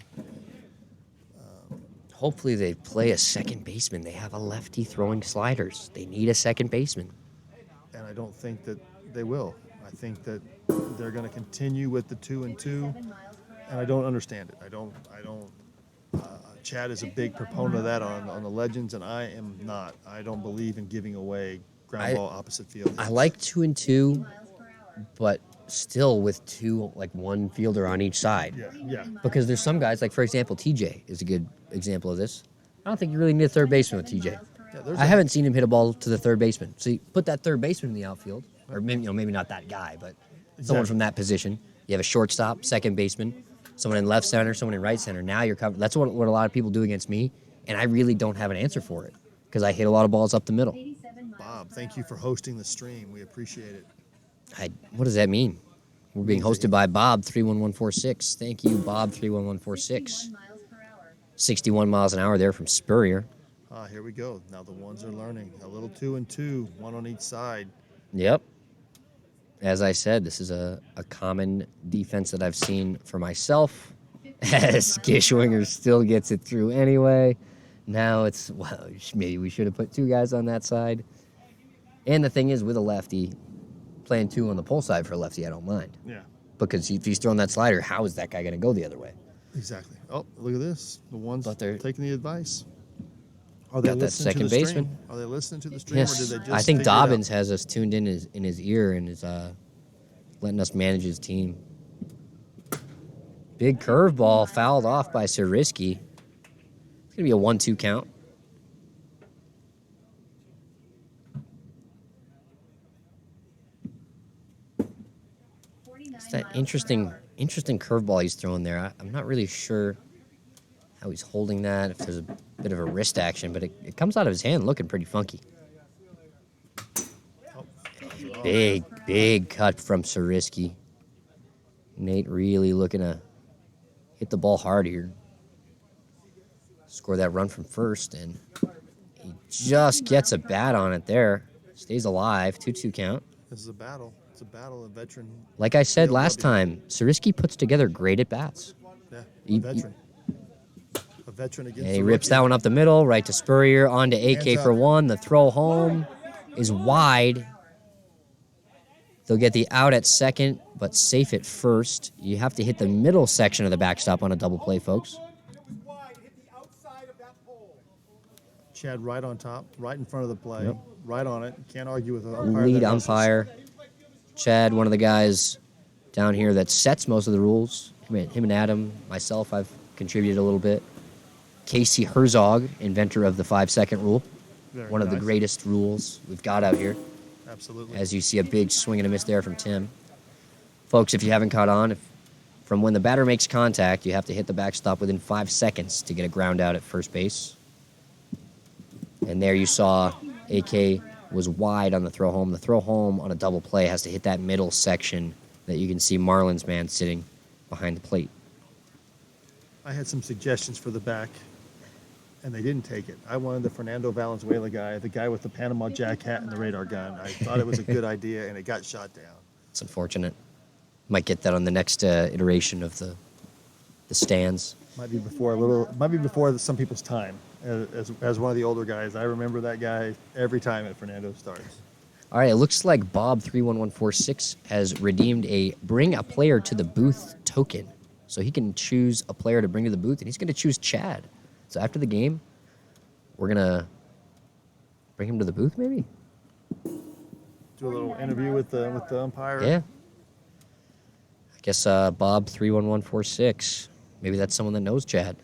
Hopefully they play a second baseman. They have a lefty throwing sliders. They need a second baseman. And I don't think that they will. I think that they're going to continue with the 2-2, 7 miles per and hour. I don't understand it. I don't. Chad is a big proponent of that on the Legends, and I am not. I don't believe in giving away ground ball opposite field. I like 2 and 2, miles per hour. but still with one fielder on each side. Yeah. Because there's some guys, like for example, TJ is a good example of this. I don't think you really need a third baseman with TJ. I haven't seen him hit a ball to the third baseman. So you put that third baseman in the outfield, or maybe not that guy, but someone from that position. You have a shortstop, second baseman, someone in left center, someone in right center. Now you're covered. That's what a lot of people do against me, and I really don't have an answer for it because I hit a lot of balls up the middle. 87 miles Bob, per thank you for hosting the stream. We appreciate it. What does that mean? We're being hosted by Bob 31146. Thank you, Bob 31146. 61 miles per hour. 61 miles an hour there from Spurrier. Here we go. Now the ones are learning. A little 2-2, one on each side. Yep. As I said, this is a common defense that I've seen for myself. As Gishwinger still gets it through anyway. Now maybe we should have put 2 guys on that side. And the thing is, with a lefty, playing 2 on the pull side for a lefty, I don't mind. Yeah, Because if he's throwing that slider, how is that guy going to go the other way? exactly. Oh, look at this. The ones But they're- taking the advice. Are they Got that listening second to the baseman. stream? Are they listening to the stream, or Yes. did they just I think figure it out? Dobbins has us tuned in his ear and is letting us manage his team. Big curveball fouled off by Sariski. It's going to be a 1-2 count. 49 It's that miles per interesting hour. curveball he's throwing there. I'm not really sure how he's holding that, if there's a bit of a wrist action, but it comes out of his hand looking pretty funky. Oh, Big cut from Sariski. Nate really looking to hit the ball hard here. Score that run from first, and he just gets a bat on it there. Stays alive, 2-2 count. this is a battle. It's a battle of veteran. Like I said last PLW. time, Sariski puts together great at bats. Yeah, He- a veteran. A veteran against And he a rips rookie. that one up the middle, right to Spurrier, on to AK Hands for up. 1. The throw home is wide. They'll get the out at second, but safe at first. You have to hit the middle section of the backstop on a double play, folks. Chad right on top, right in front of the play, Yep. right on it. Can't argue with an umpire. Lead that knows umpire. Chad, one of the guys down here that sets most of the rules. Him and Adam, myself, I've contributed a little bit. Casey Herzog, inventor of the 5-second rule. Very One of the nice. greatest rules we've got out here. Absolutely. As you see a big swing and a miss there from Tim. Folks, if you haven't caught on, from when the batter makes contact, you have to hit the backstop within 5 seconds to get a ground out at first base. And there you saw AK was wide on the throw home. The throw home on a double play has to hit that middle section that you can see Marlins man sitting behind the plate. I had some suggestions for the back, and they didn't take it. I wanted the Fernando Valenzuela guy, the guy with the Panama Jack hat and the radar gun. I thought it was a good idea, and it got shot down. It's unfortunate. Might get that on the next iteration of the stands. Might be before some people's time. As one of the older guys, I remember that guy every time that Fernando starts. All right, it looks like Bob 31146 has redeemed a bring a player to the booth token. So he can choose a player to bring to the booth, and he's going to choose Chad. So after the game, we're going to bring him to the booth, maybe? Do a little interview with the umpire. Yeah. I guess Bob 31146. Maybe that's someone that knows Chad.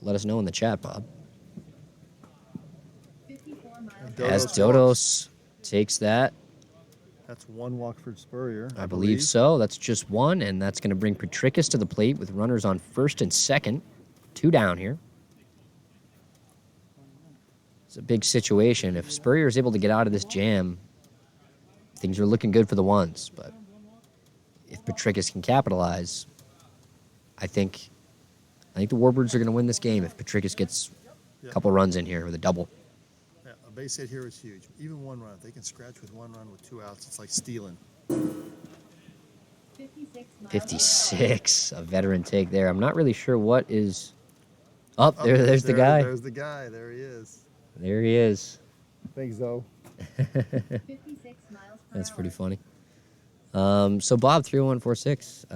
Let us know in the chat, Bob. 54 miles And per hour. As walks. Dodos takes that, That's one walk for Spurrier. I believe so. That's just one, and that's going to bring Petrikis to the plate with runners on first and second. 2 down here. It's a big situation. If Spurrier is able to get out of this jam, things are looking good for the Ones. But if Patricus can capitalize, I think the Warbirds are going to win this game if Patricus gets a couple runs in here with a double. Yeah, a base hit here is huge. Even one run. If they can scratch with one run with 2 outs, it's like stealing. 56, a veteran take there. I'm not really sure what is up. There's the guy. There's the guy. There he is. There he is. Thanks, though. 56 miles per That's hour. pretty funny. So Bob 30146.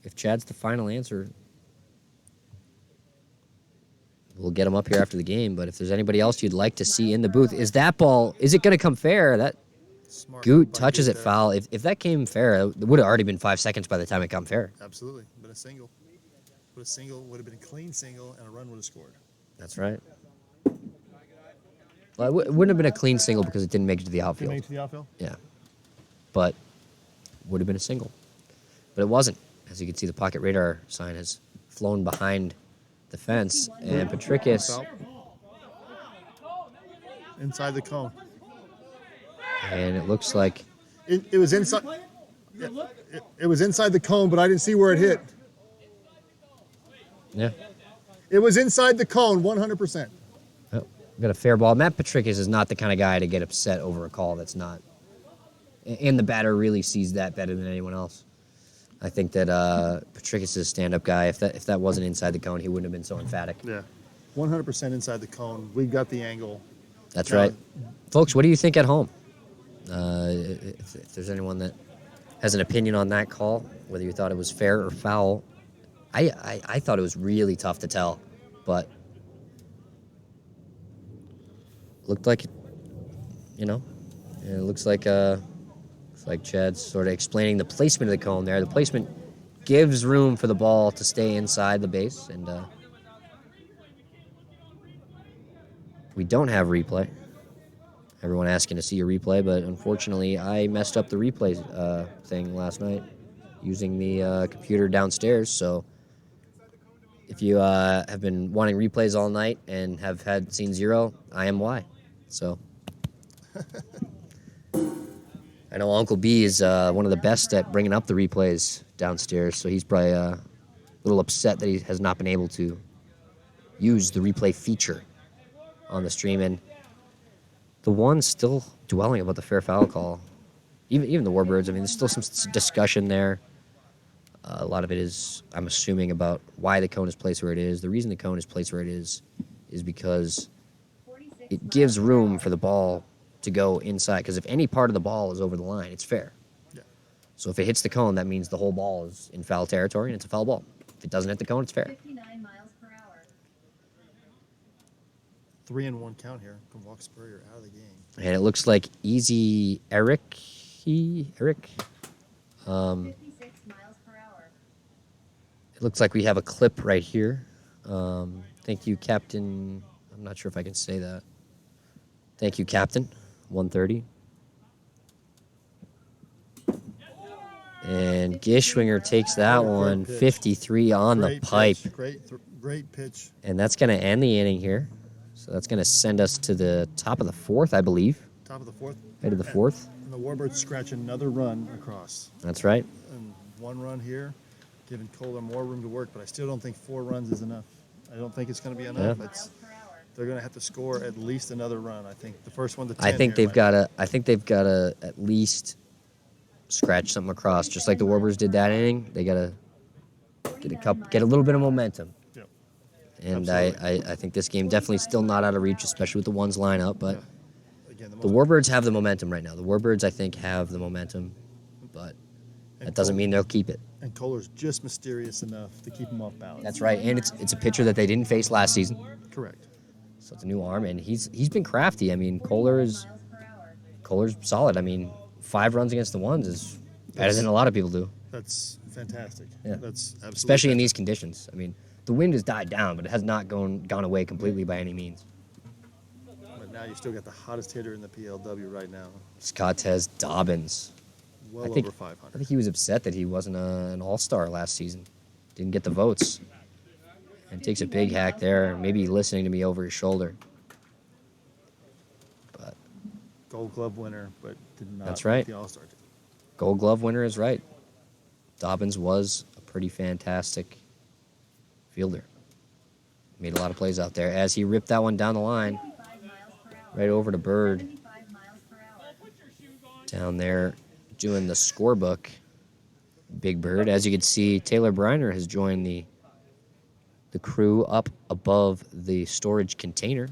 If Chad's the final answer, we'll get him up here after the game. But if there's anybody else you'd like to see in the booth, is that ball? Is it going to come fair? That Smart Goot by touches Goot it there. foul. If that came fair, it would have already been 5 seconds by the time it come fair. Absolutely. But a single. But a single would have been a clean single, and a run would have scored. That's right. Well, it wouldn't have been a clean single because it didn't make it to the Did outfield. make it to the outfield? Yeah. But would have been a single. But it wasn't. As you can see, the pocket radar sign has flown behind the fence. And Patricus, Foul. Inside the cone. and it looks like, It was inside. Yeah, it was inside the cone, but I didn't see where it hit. yeah, It was inside the cone, 100%. oh, we got a fair ball. Matt Patricus is not the kind of guy to get upset over a call that's not. And the batter really sees that better than anyone else. I think that Patricus is a stand-up guy. If that wasn't inside the cone, he wouldn't have been so emphatic. Yeah. 100% inside the cone. We've got the angle. That's No. right. Folks, what do you think at home? If there's anyone that has an opinion on that call, whether you thought it was fair or foul, I thought it was really tough to tell, but looked like, it looks like Chad's sort of explaining the placement of the cone there. The placement gives room for the ball to stay inside the base, and we don't have replay. Everyone asking to see a replay, but unfortunately, I messed up the replay thing last night using the computer downstairs. So if you have been wanting replays all night and have seen zero, I am why. So I know Uncle B is one of the best at bringing up the replays downstairs, so he's probably a little upset that he has not been able to use the replay feature on the stream. And the One's still dwelling about the fair foul call. Even the Warbirds, I mean, there's still some discussion there. A lot of it is, I'm assuming, about why the cone is placed where it is. The reason the cone is placed where it is because it gives room for the ball to go inside. Because if any part of the ball is over the line, it's fair. Yeah. So if it hits the cone, that means the whole ball is in foul territory, and it's a foul ball. If it doesn't hit the cone, it's fair. 59 miles per hour. 3-1 count here. Can walk Spurrier out of the game. And it looks like Easy Eric. 56 miles per hour. It looks like we have a clip right here. Thank you, Captain. I'm not sure if I can say that. Thank you, Captain. 130. And Gishwinger takes that one. pitch. 53 on the Great pipe. pitch. Great pitch. And that's going to end the inning here. So that's going to send us to the top of the fourth, I believe. Top of the fourth. Head of the fourth. And the Warbirds scratch another run across. That's right. And one run here, giving Kohler more room to work, but I still don't think 4 runs is enough. I don't think it's going to be enough. Yeah. It's, they're going to have to score at least another run. I think the first one to 10 I think here they've got to. I think they've got to at least scratch something across, just like the Warbirds did that inning. They got to get a little bit of momentum. Yep. And Absolutely. I think this game definitely still not out of reach, especially with the Ones lineup. But Again, the Warbirds have the momentum right now. The Warbirds, I think, have the momentum, but that doesn't mean they'll keep it. And Kohler's just mysterious enough to keep him off balance. That's right. And it's a pitcher that they didn't face last season, Correct. so it's a new arm, and he's been crafty. I mean, Kohler's solid. I mean, 5 runs against the Ones is better than a lot of people do. That's fantastic. Yeah. That's absolutely Especially in fantastic. these conditions. I mean, the wind has died down, but it has not gone away completely by any means. But now you still got the hottest hitter in the PLW right now. Scottez Dobbins. Well I think- over I 500. think he was upset that he wasn't an all-star last season. Didn't get the votes. And takes a big hack there, maybe listening to me over his shoulder. But Gold Glove winner, but did not That's make right. the All-Star team. Gold Glove winner is right. Dobbins was a pretty fantastic fielder. Made a lot of plays out there as he ripped that one down the line, 55 miles per hour. right over to Bird. 75 miles per hour. Down there doing the scorebook. Big Bird. As you can see, Taylor Briner has joined the crew up above the storage container.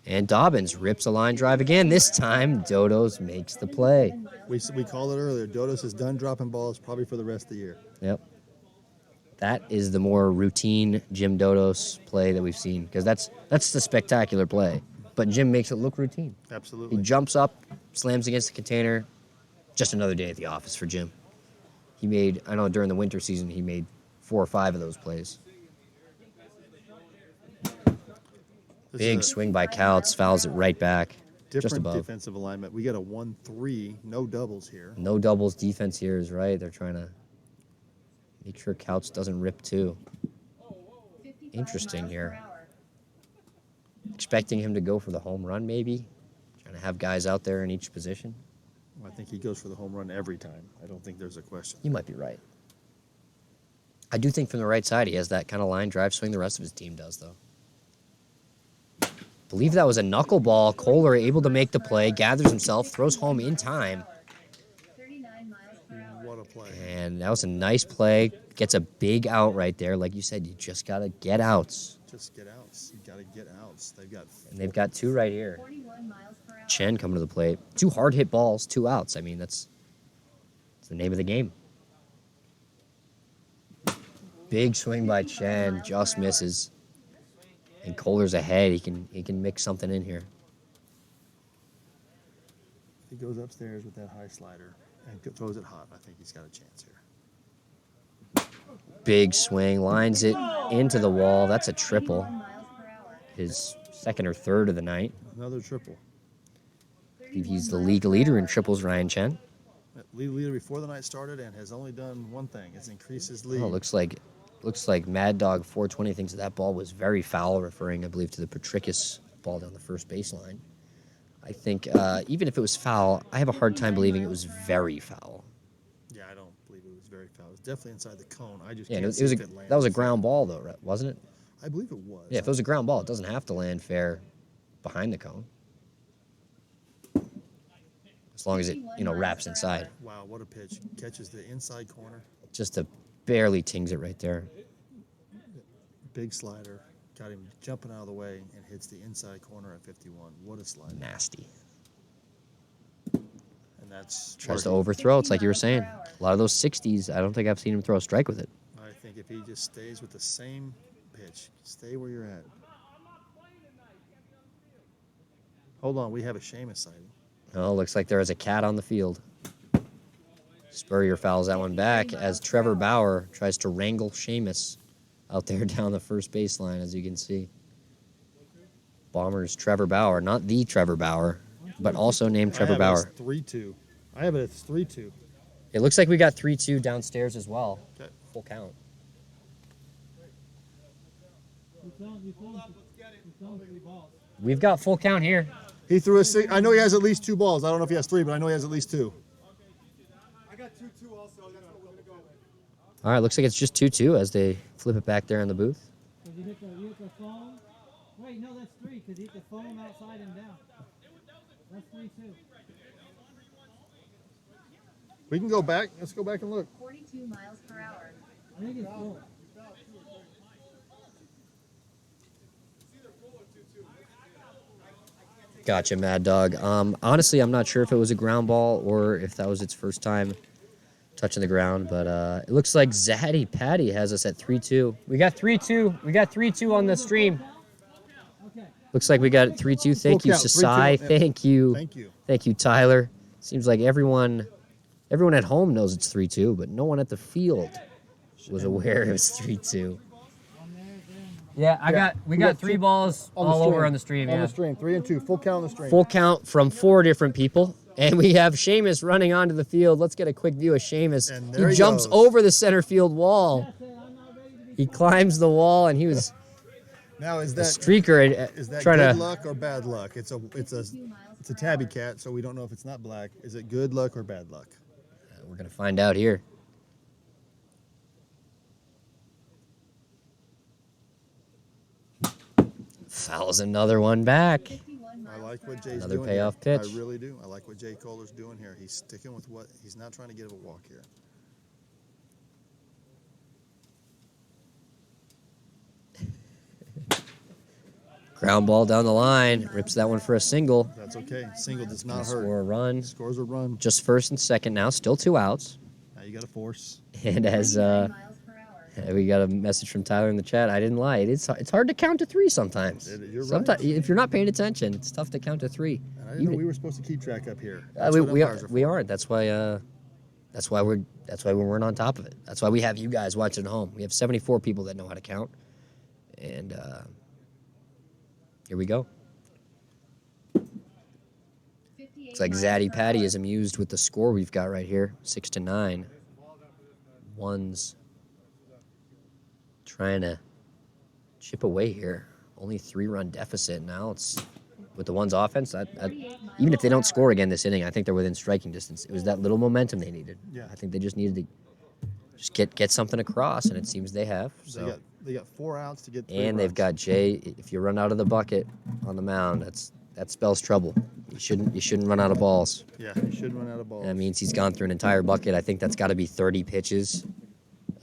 And Dobbins rips a line drive again. This time, Dodos makes the play. We called it earlier. Dodos is done dropping balls probably for the rest of the year. Yep. That is the more routine Jim Dodos play that we've seen, because that's the spectacular play. But Jim makes it look routine. Absolutely. He jumps up, slams against the container. Just another day at the office for Jim. He made, I know during the winter season, he made 4 or 5 of those plays. This Big is a swing by Couts, fouls it right back, just different above. defensive alignment. We got a 1-3, no doubles here. No doubles defense here is right. They're trying to make sure Couts doesn't rip too. 55 Interesting miles here. per hour. Expecting him to go for the home run maybe. Trying to have guys out there in each position. I think he goes for the home run every time. I don't think there's a question. You might be right. I do think from the right side he has that kind of line drive swing the rest of his team does, though. Believe that was a knuckleball. Kohler able to make the play, gathers himself, throws home in time. 39 miles per hour. What a play. And that was a nice play. Gets a big out right there. Like you said, you just got to get outs. Just get outs. You got to get outs. And they've got 2 right here. 41 miles per hour. Chen coming to the plate. 2 hard hit balls, 2 outs. I mean, that's the name of the game. Big swing by Chen, just misses. And Kohler's ahead. He can mix something in here. If he goes upstairs with that high slider and throws it hot, I think he's got a chance here. Big swing, lines it into the wall. That's a triple. 31 miles per hour. His second or third of the night. Another triple. I believe he's the league leader in triples, Ryan Chen. Lead leader before the night started and has only done one thing. It's increased his lead. Oh, looks like Mad Dog 420 thinks that ball was very foul, referring, I believe, to the Petrikis ball down the first baseline. I think even if it was foul, I have a hard time believing it was very foul. Yeah, I don't believe it was very foul. It was definitely inside the cone. I just Yeah, can't it see was if it lands that was a fair. ground ball, though, right? Wasn't it? I believe it was. Yeah, if it was a ground ball, it doesn't have to land fair behind the cone. As long as it, wraps inside. Wow, what a pitch. Catches the inside corner. Just barely tings it right there. Big slider. Got him jumping out of the way and hits the inside corner at 51. What a slider. Nasty. And that's Tries to working. overthrow. It's like you were saying. A lot of those 60s, I don't think I've seen him throw a strike with it. I think if he just stays with the same pitch, stay where you're at. Hold on, we have a Seamus sighting. Oh, looks like there is a cat on the field. Spurrier fouls that one back as Trevor Bauer tries to wrangle Seamus out there down the first baseline, as you can see. Bombers Trevor Bauer, not the Trevor Bauer, but also named Trevor Bauer. 3-2. I have it as 3-2. It looks like we got 3-2 downstairs as well. Okay. Full count. We've got full count here. He threw a six. I know he has at least 2 balls. I don't know if he has 3, but I know he has at least 2. I got 2-2 also. That's what we're going to go with. All right, looks like it's just 2-2 as they flip it back there in the booth. Because you hit the foam. Wait, no, that's 3 because you hit the foam outside and down. That's 3-2. We can go back. Let's go back and look. 42 miles per hour. I think it's 4. Gotcha, Mad Dog. Honestly, I'm not sure if it was a ground ball or if that was its first time touching the ground, but it looks like Zaddy Patty has us at 3-2. We got 3-2. We got 3-2 on the stream. Okay. Looks like we got 3-2. Thank Full you, count, 3-2. Sasai. Thank you. Thank you. Thank you, Tyler. Seems like everyone at home knows it's 3-2, but no one at the field was aware it was 3-2. Yeah, we got 3 balls all over on the stream. On Yeah. the stream. 3 and 2. Full count on the stream. Full count from 4 different people. And we have Seamus running onto the field. Let's get a quick view of Seamus. And there He he jumps goes. over the center field wall. He climbs the wall, and he was Now is a that streaker is that trying good to. luck or bad luck? It's a 2 miles it's a per tabby hour. cat, so we don't know if it's not black. Is it good luck or bad luck? We're gonna find out here. Fouls another one back. 51 I miles like per what hour. Jay's Another doing payoff here. pitch. I really do. I like what Jay Kohler's doing here. He's sticking with what he's not trying to give a walk here. Ground ball down the line. Rips that one for a single. That's okay. Single does not Score hurt. a run. Scores a run. Just first and second now. Still 2 outs. Now you got to force. And as 29 miles per hour. we got a message from Tyler in the chat. I didn't lie. It's hard to count to 3 sometimes. You're right. Sometimes if you're not paying attention, it's tough to count to 3. And I didn't know we were supposed to keep track up here. We aren't. That's why we weren't on top of it. That's why we have you guys watching at home. We have 74 people that know how to count, and here we go. It's like Zaddy Patty is amused with the score we've got right here, 6-9. Ones trying to chip away here. Only 3-run deficit now. It's with the Ones offense. Even if they don't score again this inning, I think they're within striking distance. It was that little momentum they needed. Yeah. I think they just needed to just get something across, and it seems they have. So. They got 4 outs to get 3 And they've runs. got Jay. If you run out of the bucket on the mound, that spells trouble. You shouldn't run out of balls. Yeah, you should run out of balls. That means he's gone through an entire bucket. I think that's got to be 30 pitches.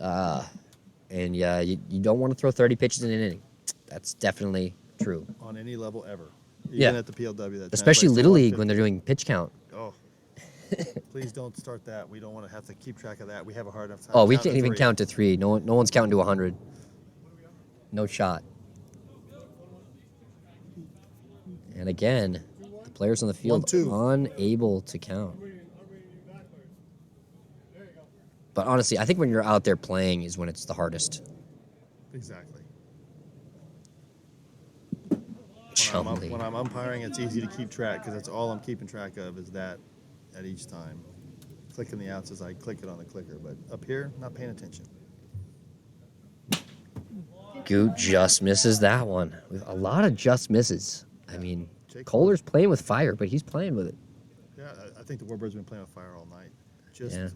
And yeah, you don't want to throw 30 pitches in an inning. That's definitely true. On any level ever. Even Yeah. at the PLW. That Especially translates to Little League when 150. they're doing pitch count. Oh. Please don't start that. We don't want to have to keep track of that. We have a hard enough time. Oh, we counting can't even 3. count to 3. No one's counting to 100. No shot. And again, the players on the field 1-2. unable to count. But honestly, I think when you're out there playing is when it's the hardest. Exactly. Chumley. When I'm umpiring, it's easy to keep track because that's all I'm keeping track of is that at each time. Clicking the outs as I click it on the clicker. But up here, not paying attention. Goot just misses that one. A lot of just misses. I mean, Jake Kohler's playing with fire, but he's playing with it. Yeah, I think the Warbirds have been playing with fire all night. Just, Yeah.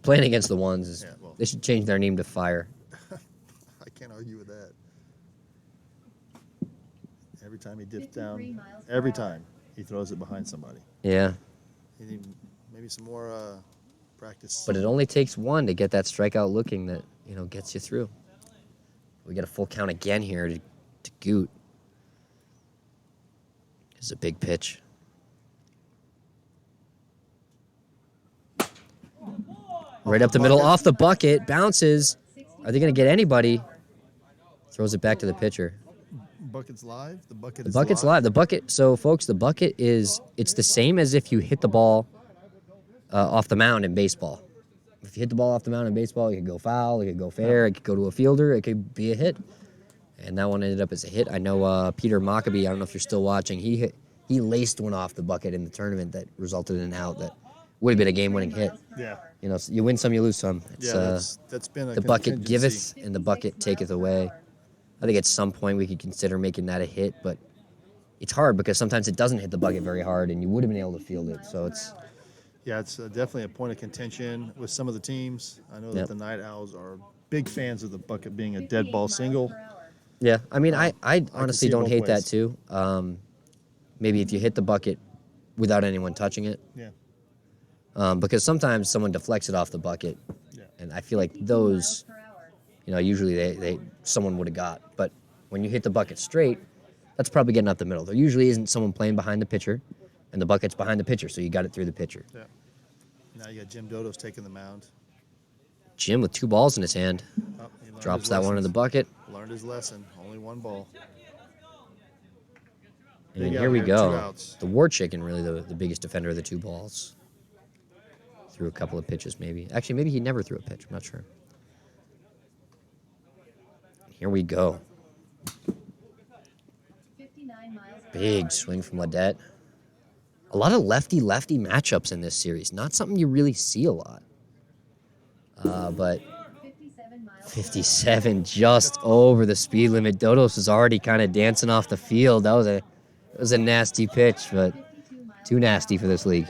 Playing against the Ones is. Yeah, well. They should change their name to Fire. I can't argue with that. Every time he dips 53 down, miles per every hour. time he throws it behind somebody. Yeah. He need maybe some more practice. But it only takes one to get that strikeout looking that, gets you through. We got a full count again here to Goot. This is a big pitch. Right up the middle, off the bucket, bounces. Are they going to get anybody? Throws it back to the pitcher. Bucket's live. The bucket The is bucket's live. The bucket, so folks, the bucket it's the same as if you hit the ball off the mound in baseball. If you hit the ball off the mound in baseball, it could go foul, it could go fair, it could go to a fielder, it could be a hit. And that one ended up as a hit. I know Peter Mockabee, I don't know if you're still watching, he laced one off the bucket in the tournament that resulted in an out that would have been a game-winning hit. Yeah. So you win some, you lose some. It's, Yeah, that's been a the bucket contingency. giveth and the bucket taketh away. I think at some point we could consider making that a hit, but it's hard because sometimes it doesn't hit the bucket very hard, and you would have been able to field it. So it's Yeah, it's definitely a point of contention with some of the teams. I know Yep. that the Night Owls are big fans of the bucket being a dead 58 ball miles single. per hour. yeah. I mean, I honestly see it don't both hate that ways. too. Maybe if you hit the bucket without anyone touching it, Yeah. because sometimes someone deflects it off the bucket, Yeah. and I feel like 52 those, miles per hour. usually they someone would have got. But when you hit the bucket straight, that's probably getting up the middle. There usually isn't someone playing behind the pitcher, and the bucket's behind the pitcher, so you got it through the pitcher. Yeah. Now you got Jim Dodo's taking the mound. Jim with 2 balls in his hand Oh, he learned drops his that one in the lessons. bucket. Learned his lesson. Only 1 ball. And Big here out we here, 2 go. outs. The War Chicken, really the biggest defender of the 2 balls. Threw a couple of pitches, maybe. Actually, maybe he never threw a pitch. I'm not sure. Here we go. 59 miles per Big hour. swing from Ledette. A lot of lefty-lefty matchups in this series. Not something you really see a lot. But 57 miles 57, just over the speed limit. Dodos was already kind of dancing off the field. It was a nasty pitch, but 52 miles too nasty for this league.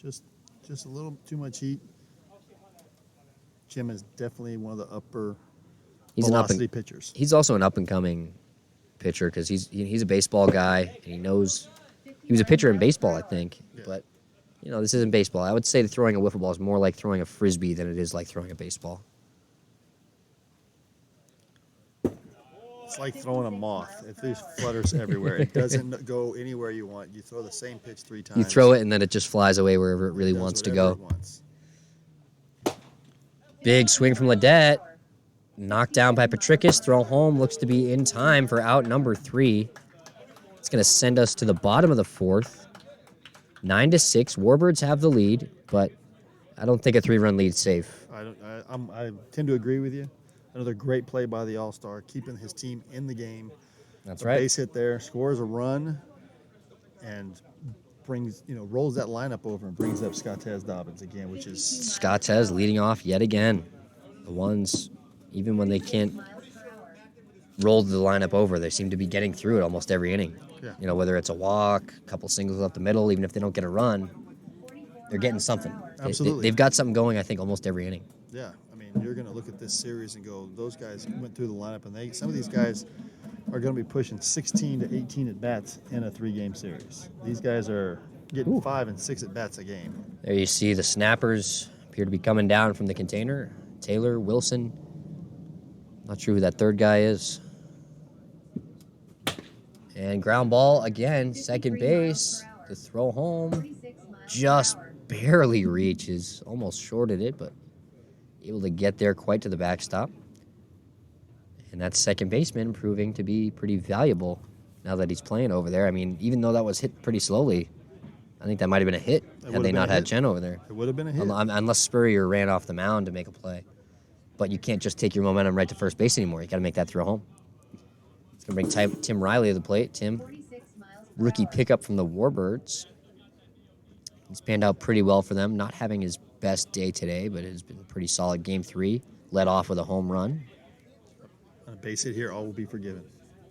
Just a little too much heat. Jim is definitely one of the upper He's an up velocity and, pitchers. He's also an up and coming pitcher because he's a baseball guy and he knows he was a pitcher in baseball, I think. Yeah. But this isn't baseball. I would say that throwing a wiffle ball is more like throwing a frisbee than it is like throwing a baseball. It's like throwing a moth. If there's flutters everywhere, it doesn't go anywhere you want. You throw the same pitch 3 times. You throw it and then it just flies away wherever it really does wants to whatever go. it wants. Big swing from Ledette. Knocked down by Patricus. Throw home. Looks to be in time for out number 3. It's going to send us to the bottom of the 4th. 9-6. Warbirds have the lead, but I don't think a 3-run lead's safe. I tend to agree with you. Another great play by the All-Star, keeping his team in the game. That's A right. base hit there, scores a run, and rolls that lineup over and brings up Scottez Dobbins again, which is Scottez leading off yet again. The ones, even when they can't miles per hour. roll the lineup over, they seem to be getting through it almost every inning. Yeah. Whether it's a walk, a couple singles up the middle, even if they don't get a run, 44 they're getting miles something. per hour. Absolutely. They've got something going, I think, almost every inning. yeah. I mean, you're going to look at this series and go, those guys went through the lineup, and some of these guys are going to be pushing 16 to 18 at bats in a 3-game series. These guys are getting 5 and 6 at bats a game. There you see the snappers appear to be coming down from the container. Taylor, Wilson. Not sure who that third guy is. And ground ball again, second 53 miles base. per hour. The throw home 46 miles just per hour. barely reaches. Almost shorted it, but able to get there quite to the backstop. And that second baseman proving to be pretty valuable now that he's playing over there. I mean, even though that was hit pretty slowly, I think that might have been a hit had would've they been not a had hit. Chen over there. It would have been a hit. Unless Spurrier ran off the mound to make a play. But you can't just take your momentum right to first base anymore. You got to make that throw home. It's going to bring Tim Riley to the plate. Tim, 46 miles per rookie hour. pickup from the Warbirds. He's panned out pretty well for them. Not having his best day today, but it has been pretty solid. Game 3, led off with a home run. A base hit here, all will be forgiven.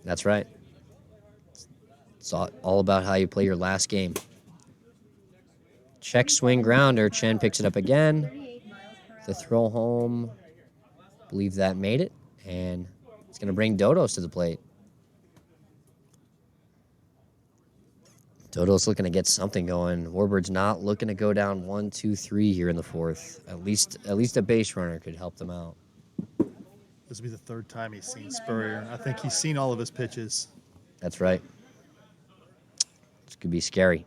That's right. It's all about how you play your last game. Check swing grounder. Chen picks it up again. 38 miles per hour. The throw home, believe that made it, and it's going to bring Dodos to the plate. Dodos looking to get something going. Warbirds not looking to go down 1, 2, 3 here in the 4th. At least a base runner could help them out. This will be the 3rd time he's seen Spurrier. I think he's seen all of his pitches. That's right. This could be scary.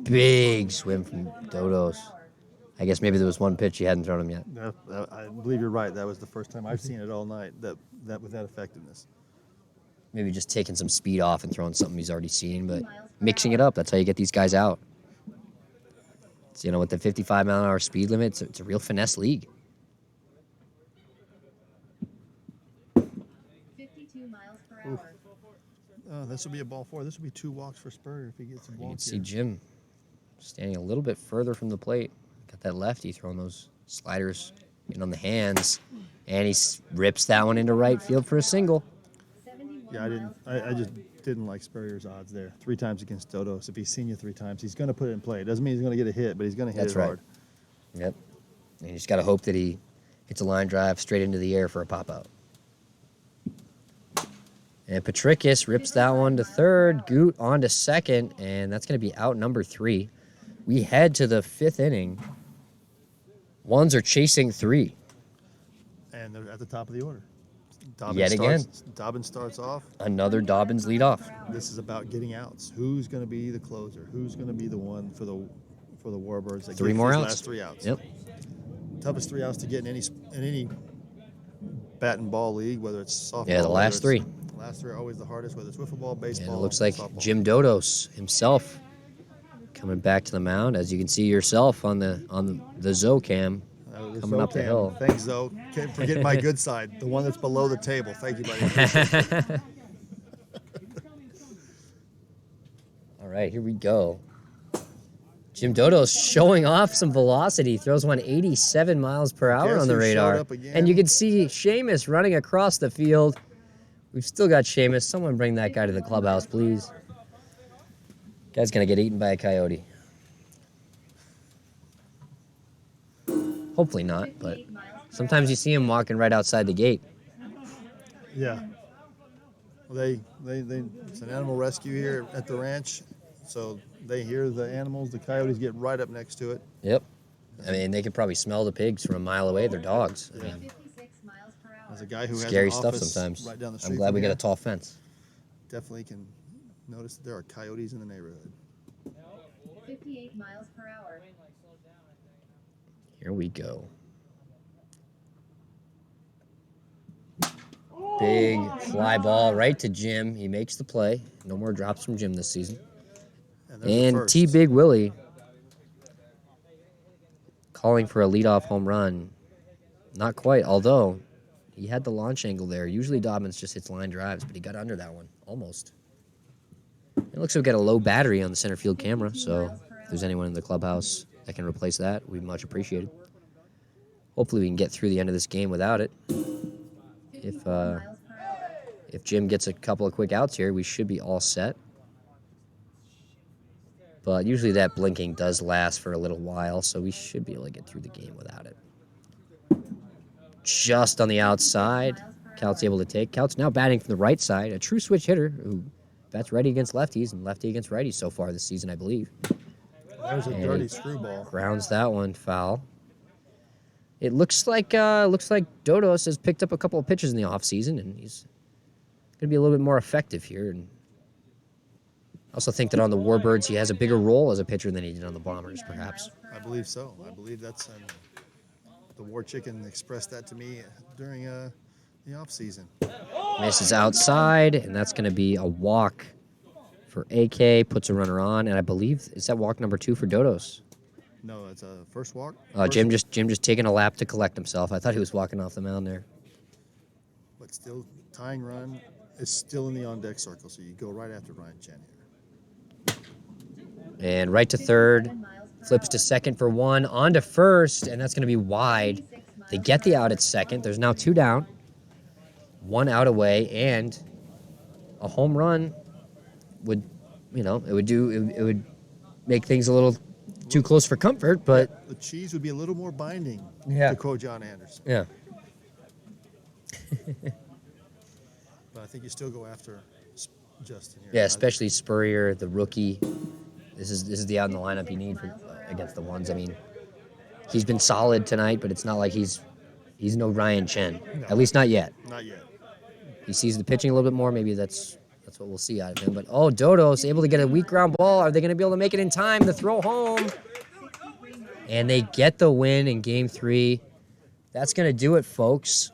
Big swim from Dodos. I guess maybe there was one pitch he hadn't thrown him yet. I believe you're right. That was the first time I've seen it all night. That with that effectiveness. Maybe just taking some speed off and throwing something he's already seen, but mixing it up. That's how you get these guys out. So, with the 55-mile-an-hour speed limit, it's a real finesse league. 52 miles per hour. This will be a ball 4. This will be 2 walks for Spurrier if he gets a You walk can see here. Jim standing a little bit further from the plate. Got that lefty throwing those sliders in on the hands, and he rips that one into right field for a single. 71 Yeah, I just didn't like Spurrier's odds there. 3 times against Dodos. If he's seen you 3 times, he's going to put it in play. It doesn't mean he's going to get a hit, but he's going to hit That's it right. hard. Yep. And you just got to hope that he hits a line drive straight into the air for a pop-out. And Patricus rips that one to third. Goot on to second, and that's going to be out number 3. We head to the 5th inning. Ones are chasing 3. And they're at the top of the order. Yet again. Dobbins starts off. Another Dobbins leadoff. This is about getting outs. Who's going to be the closer? Who's going to be the one for the Warbirds that 3 gets more these outs. last 3 outs? Yep. Toughest 3 outs to get in any bat and ball league, whether it's softball. Yeah, the last 3. The last 3 are always the hardest, whether it's wiffle ball, baseball. And it looks like softball. Jim Dodos himself coming back to the mound, as you can see yourself on the Zocam The coming up the Zocam. hill. Thanks, Zoe. Can't forget my good side, the one that's below the table. Thank you, buddy. All right, here we go. Jim Dodo's showing off some velocity. Throws one 87 miles per hour Guess on the who showed radar. up again? And you can see Seamus running across the field. We've still got Seamus. Someone bring that guy to the clubhouse, please. Guy's going to get eaten by a coyote. Hopefully not, but 58 miles per sometimes you see him walking right outside the gate. Yeah. Well, it's an animal rescue here at the ranch, so they hear the animals. The coyotes get right up next to it. Yep. I mean, they could probably smell the pigs from a mile away. They're dogs. I mean, 56 miles per hour. There's a guy who scary has an stuff office sometimes. right down the street. I'm glad from we got here. a tall fence. Definitely can notice that there are coyotes in the neighborhood. 58 miles per hour. Here we go. Big fly ball right to Jim. He makes the play. No more drops from Jim this season. And, there's the And first. T Big Willie calling for a leadoff home run. Not quite, although he had the launch angle there. Usually Dobbins just hits line drives, but he got under that one, almost. It looks like we've got a low battery on the center field camera, so if there's anyone in the clubhouse that can replace that, we'd much appreciate it. Hopefully we can get through the end of this game without it. If 54 miles per hour. if Jim gets a couple of quick outs here, we should be all set. But usually that blinking does last for a little while, so we should be able to get through the game without it. Just on the outside, Coutts able to take. Coutts now batting from the right side, a true switch hitter who bats righty against lefties and lefty against righties so far this season, I believe. There's a And dirty he screwball. grounds that one foul. It looks like Dodos has picked up a couple of pitches in the offseason, and he's going to be a little bit more effective here. And I also think that on the Warbirds, he has a bigger role as a pitcher than he did on the Bombers, perhaps. I believe so. I believe that's the War Chicken expressed that to me during the off season. Misses outside, and that's going to be a walk for AK. Puts a runner on, and I believe is that walk number 2 for Dodos. No, it's a first walk. Jim just taking a lap to collect himself. I thought he was walking off the mound there. But still, tying run is still in the on deck circle, so you go right after Ryan Chen here. And right to third, 57 miles per flips to second for one, on to first, and that's going to be wide. 36 miles They get the out at second. There's now 2 down, 1 out away, and a home run would, it would make things a little too close for comfort, but The cheese would be a little more binding, Yeah. to quote John Anderson. yeah. But I think you still go after Justin here. Yeah, especially Spurrier, the rookie. This is the out in the lineup you need for, against the ones. I mean, he's been solid tonight, but it's not like he's no Ryan Chen. No. At least not yet. Not yet. He sees the pitching a little bit more. Maybe that's what we'll see out of him. But Dodo's able to get a weak ground ball. Are they going to be able to make it in time to throw home? And they get the win in Game 3. That's going to do it, folks.